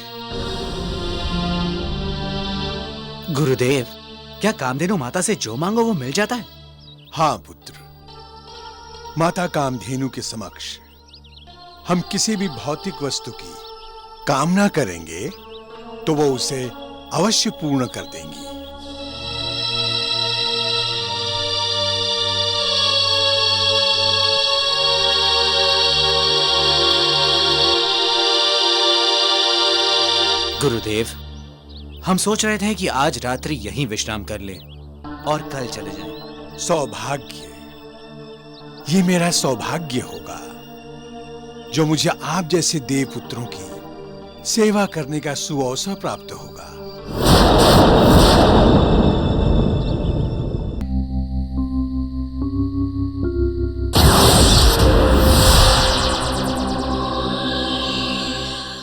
गुरुदेव, क्या कामधेनु माता से जो मांगो वो मिल जाता है? हाँ पुत्र, माता कामधेनु के समक्ष हम किसी भी भौतिक वस्तु की कामना करेंगे तो वो उसे अवश्य पूर्ण कर देंगी। गुरुदेव, हम सोच रहे थे कि आज रात्रि यहीं विश्राम कर लें और कल चले जाएं। सौभाग्य, ये मेरा सौभाग्य होगा जो मुझे आप जैसे देव पुत्रों की सेवा करने का सुअवसर प्राप्त होगा।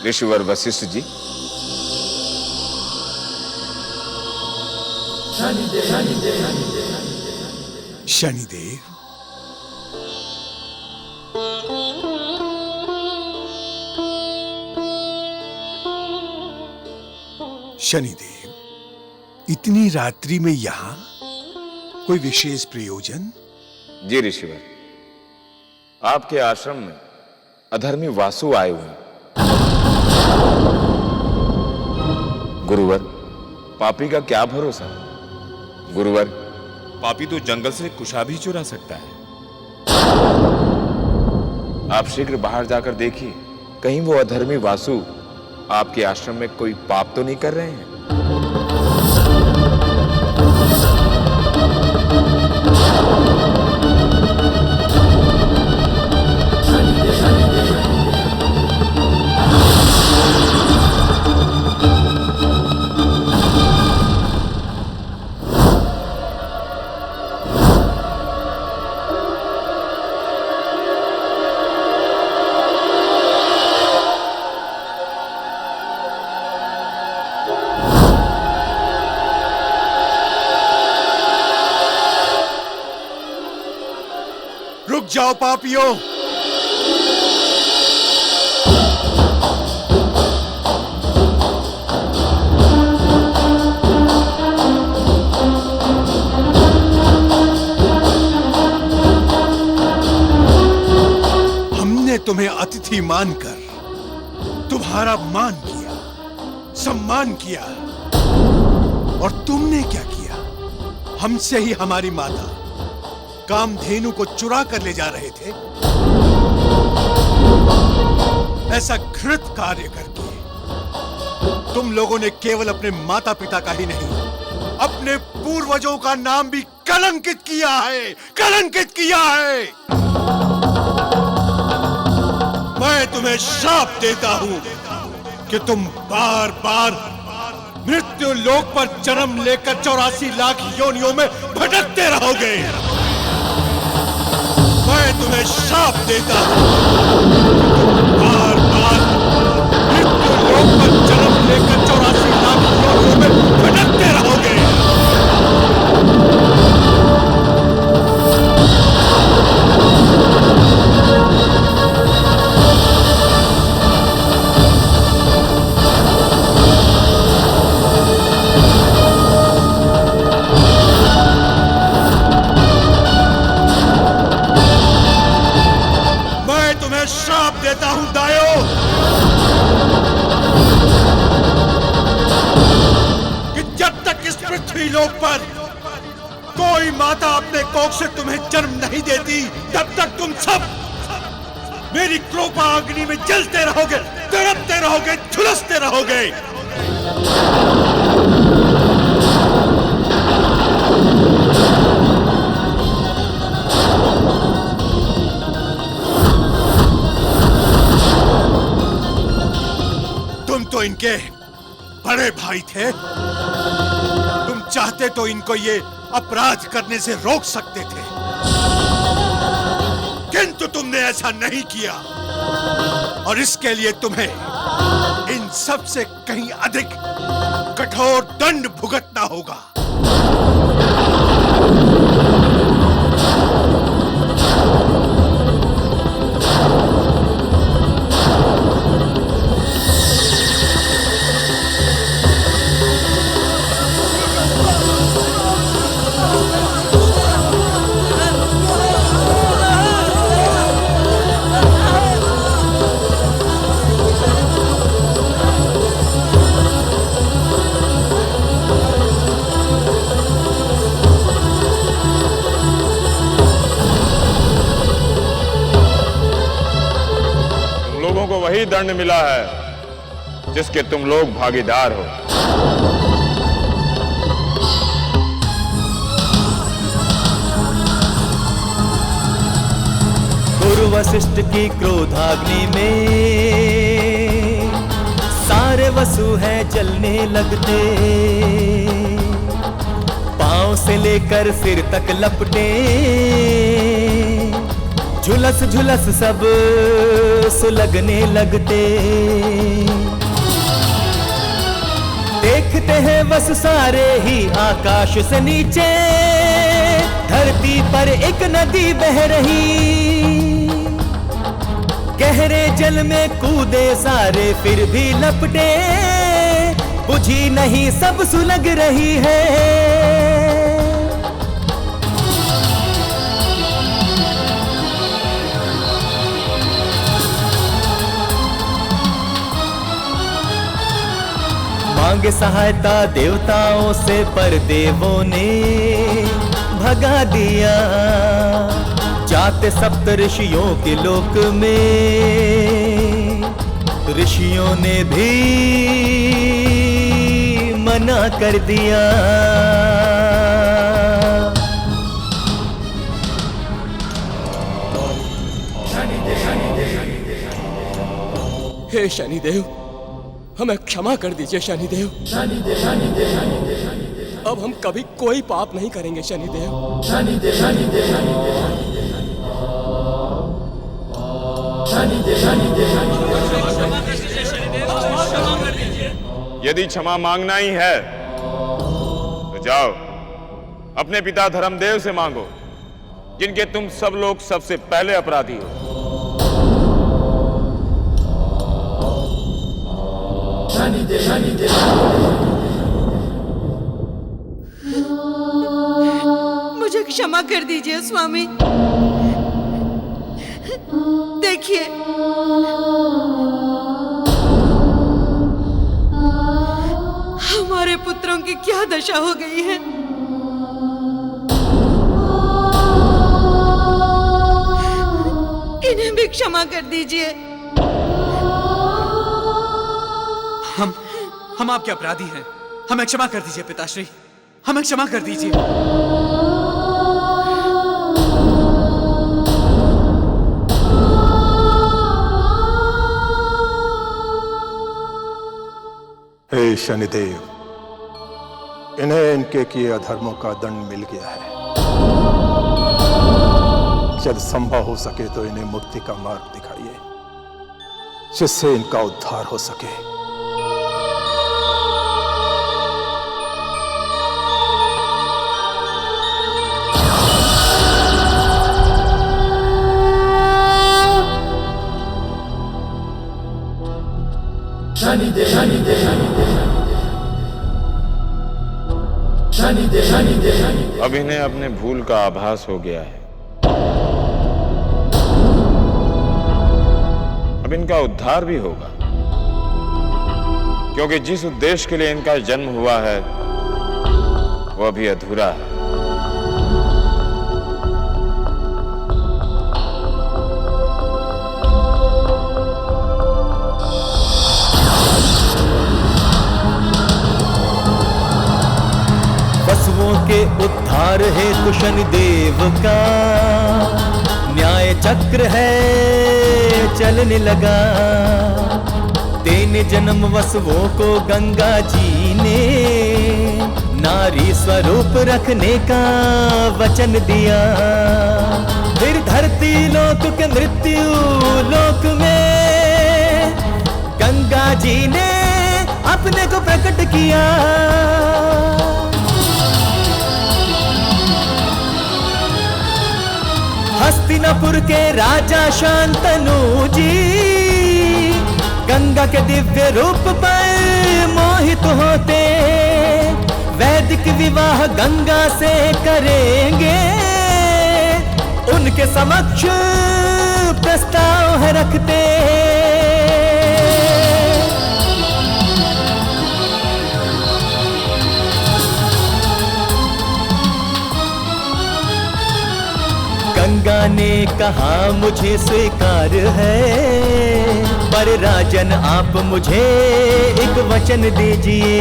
ऋषिवर वशिष्ठ जी, शनिदेव, शनिदेव, इतनी रात्रि में यहां कोई विशेष प्रयोजन? जी ऋषिवर, आपके आश्रम में अधर्मी वासु आए हुए हैं। गुरुवर, पापी का क्या भरोसा? गुरुवर, पापी तो जंगल से कुशा भी चुरा सकता है। आप शीघ्र बाहर जाकर देखिए, कहीं वो अधर्मी वासु आपके आश्रम में कोई पाप तो नहीं कर रहे हैं। रुक जाओ पापियों। हमने तुम्हें अतिथि मानकर तुम्हारा मान किया, सम्मान किया, और तुमने क्या किया? हमसे ही हमारी माता कामधेनु को चुरा कर ले जा रहे थे। ऐसा घृत कार्य करके तुम लोगों ने केवल अपने माता पिता का ही नहीं, अपने पूर्वजों का नाम भी कलंकित किया है, कलंकित किया है। मैं तुम्हें श्राप देता हूं कि तुम बार बार मृत्यु लोक पर जन्म लेकर 84 लाख योनियों में भटकते रहोगे। मैं तुम्हें श्राप देता हूं कि तुम बार बार मृत्यु लोक पर जन्म लेकर 84 लाख योनियों में भटकते रहोगे। श्राप देता हूं दायो कि जब तक इस पृथ्वी लोक पर कोई माता अपने कोख से तुम्हें जन्म नहीं देती, तब तक तुम सब मेरी कृपा अग्नि में जलते रहोगे, तड़पते रहोगे, झुलसते रहोगे। तो इनके बड़े भाई थे, तुम चाहते तो इनको ये अपराध करने से रोक सकते थे, किंतु तुमने ऐसा नहीं किया, और इसके लिए तुम्हें इन सब से कहीं अधिक कठोर दंड भुगतना होगा। वही दंड मिला है जिसके तुम लोग भागीदार हो। गुरु वशिष्ठ की क्रोधाग्नि में सारे वसु हैं जलने लगते, पांव से लेकर सिर तक लपटे, झुलस झुलस सब सुलगने लगते। देखते हैं बस सारे ही आकाश से नीचे, धरती पर एक नदी बह रही, गहरे जल में कूदे सारे फिर भी लपटे, बुझी नहीं सब सुलग रही है। मांगे सहायता देवताओं से पर देवों ने भगा दिया, जाते सप्त ऋषियों के लोक में, ऋषियों ने भी मना कर दिया। हे शनिदेव, हमें क्षमा कर दीजिए शनिदेव। अब हम कभी कोई पाप नहीं करेंगे शनिदेव। यदि क्षमा मांगना ही है तो जाओ अपने पिता धर्मदेव से मांगो, जिनके तुम सब लोग सबसे पहले अपराधी हो। मुझे क्षमा कर दीजिए स्वामी। देखिए, हमारे पुत्रों की क्या दशा हो गई है। इन्हें भी क्षमा कर दीजिए। हम आपके अपराधी हैं। हमें क्षमा कर दीजिए पिताश्री, हमें क्षमा कर दीजिए। हे शनिदेव, इन्हें इनके किए अधर्मों का दंड मिल गया है। यदि संभव हो सके तो इन्हें मुक्ति का मार्ग दिखाइए, जिससे इनका उद्धार हो सके। अब इन्हें अपने भूल का आभास हो गया है। अब इनका उद्धार भी होगा, क्योंकि जिस उद्देश्य के लिए इनका जन्म हुआ है वह अभी अधूरा है। वसुओं के उद्धार हेतु शनिदेव का न्याय चक्र है चलने लगा। तेने जन्म वसुओं को गंगा जी ने नारी स्वरूप रखने का वचन दिया। फिर धरती लोक के मृत्यु लोक में गंगा जी ने अपने को प्रकट किया। हस्तिनापुर के राजा शांतनु जी गंगा के दिव्य रूप पर मोहित होते। वैदिक विवाह गंगा से करेंगे, उनके समक्ष प्रस्ताव है रखते। गंगा ने कहा मुझे स्वीकार है, पर राजन आप मुझे एक वचन दीजिए।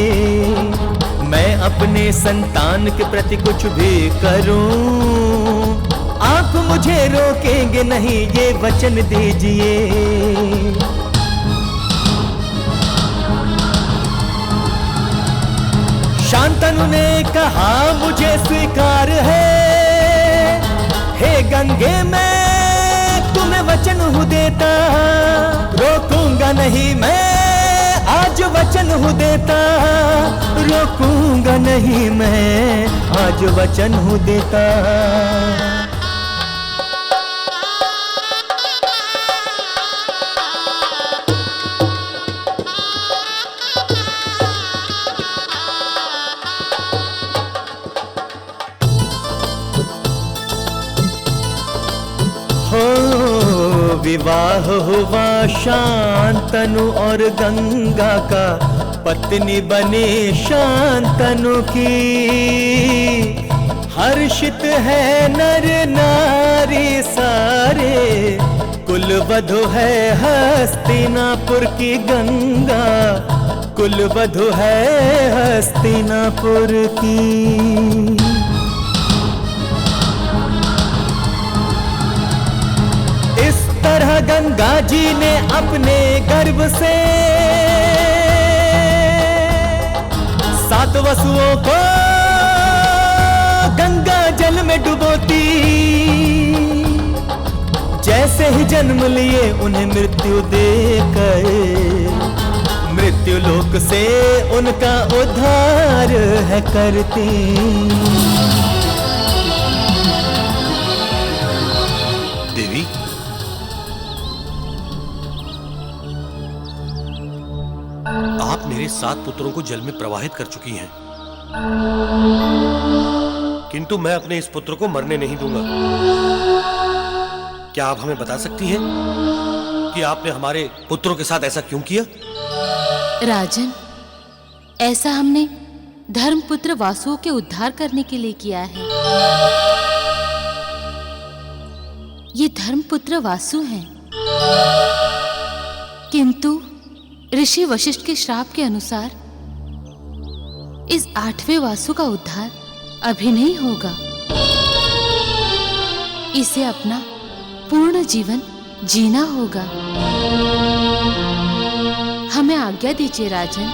मैं अपने संतान के प्रति कुछ भी करूं, आप मुझे रोकेंगे नहीं, ये वचन दीजिए। शांतनु ने कहा मुझे स्वीकार है, हे गंगे मैं तुम्हें वचन हूँ देता। रोकूंगा नहीं मैं आज वचन हूँ देता। रोकूंगा नहीं मैं आज वचन हूँ देता। विवाह हुआ शांतनु और गंगा का, पत्नी बने शांतनु की। हर्षित है नर नारी सारे, कुलवधु है हस्तिनापुर की गंगा। कुलवधु है हस्तिनापुर की। तरह गंगा जी ने अपने गर्भ से 7 वसुओं को गंगा जल में डुबोती। जैसे ही जन्म लिए उन्हें मृत्यु देकर मृत्यु लोक से उनका उद्धार है करती। मेरे 7 पुत्रों को जल में प्रवाहित कर चुकी हैं। किंतु मैं अपने इस पुत्र को मरने नहीं दूंगा। क्या आप हमें बता सकती हैं कि आपने हमारे पुत्रों के साथ ऐसा क्यों किया? राजन, ऐसा हमने धर्मपुत्र वासुओं के उद्धार करने के लिए किया है। ये धर्मपुत्र वासु हैं, किंतु ऋषि वशिष्ठ के श्राप के अनुसार इस 8वें वासु का उद्धार अभी नहीं होगा। इसे अपना पूर्ण जीवन जीना होगा। हमें आज्ञा दीजिए राजन।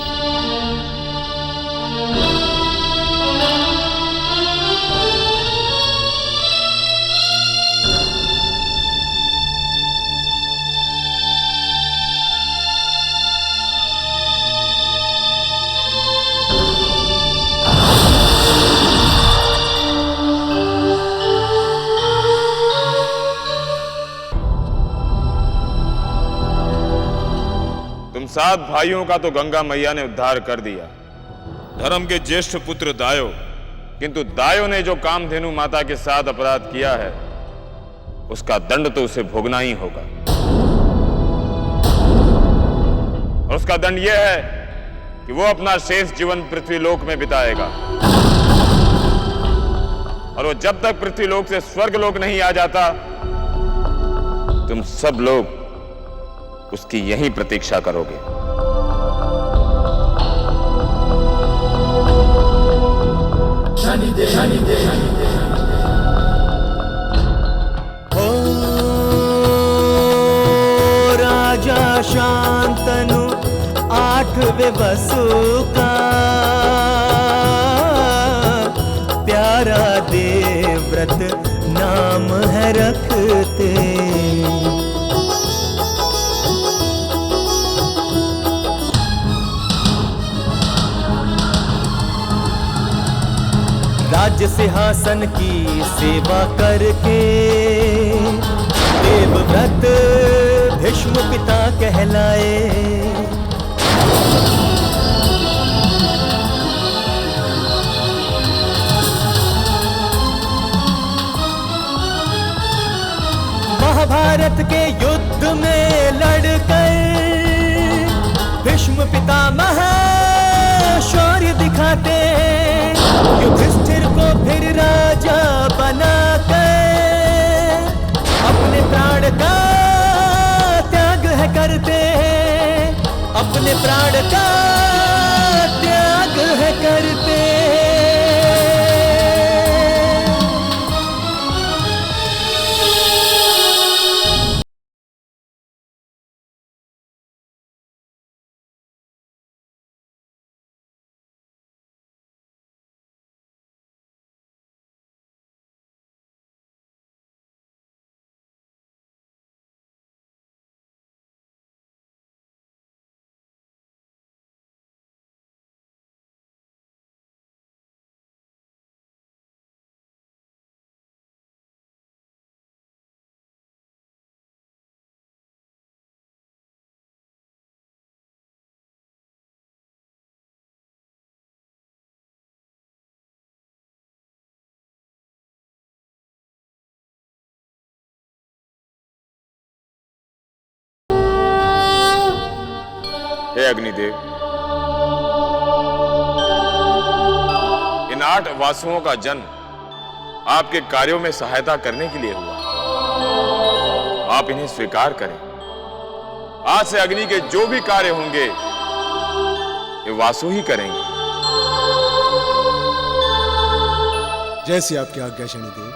तुम 7 भाइयों का तो गंगा मैया ने उद्धार कर दिया, धर्म के ज्येष्ठ पुत्र दायो, किंतु दायो ने जो कामधेनु माता के साथ अपराध किया है उसका दंड तो उसे भोगना ही होगा। और उसका दंड यह है कि वो अपना शेष जीवन पृथ्वीलोक में बिताएगा, और वो जब तक पृथ्वीलोक से स्वर्गलोक नहीं आ जाता तुम सब लोग उसकी यही प्रतीक्षा करोगे। ओ राजा शांतनु 8वें वसु का प्यारा देवव्रत नाम है रखते। राज्य सिंहासन की सेवा करके देवव्रत भीष्म पिता कहलाए। महाभारत के युद्ध में लड़कर भीष्म पितामह शौर्य दिखाते। युधिष्ठिर को फिर राजा बनाकर अपने प्राण का त्याग है करते। अपने प्राण का त्याग है करते। हे अग्निदेव, इन 8 वासुओं का जन्म आपके कार्यों में सहायता करने के लिए हुआ। आप इन्हें स्वीकार करें। आज से अग्नि के जो भी कार्य होंगे ये वासु ही करेंगे। जैसी आपकी आज्ञा शनिदेव।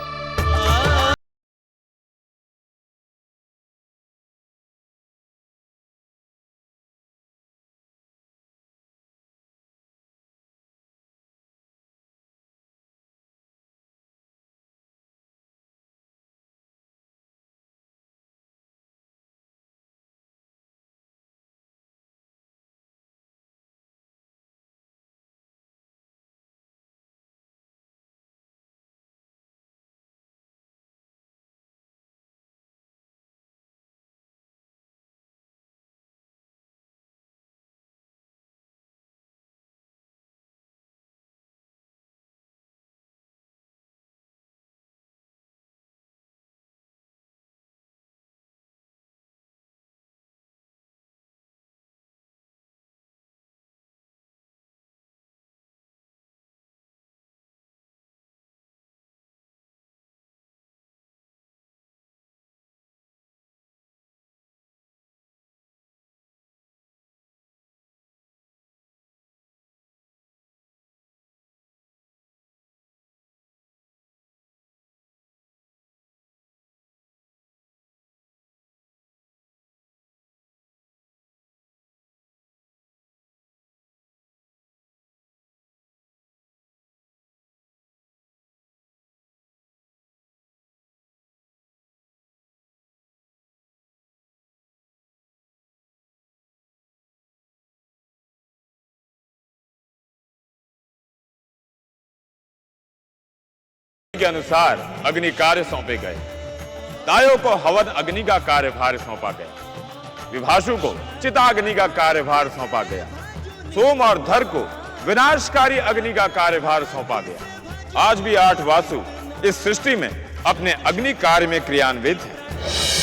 के अनुसार अग्नि कार्य सौंपे गए। दायों को हवन अग्नि का कार्यभार सौंपा गया। विभाषु को चिताग्नि का कार्यभार सौंपा गया। सोम और धर को विनाशकारी अग्नि का कार्यभार सौंपा गया। आज भी 8 वासु इस सृष्टि में अपने अग्नि कार्य में क्रियान्वित हैं।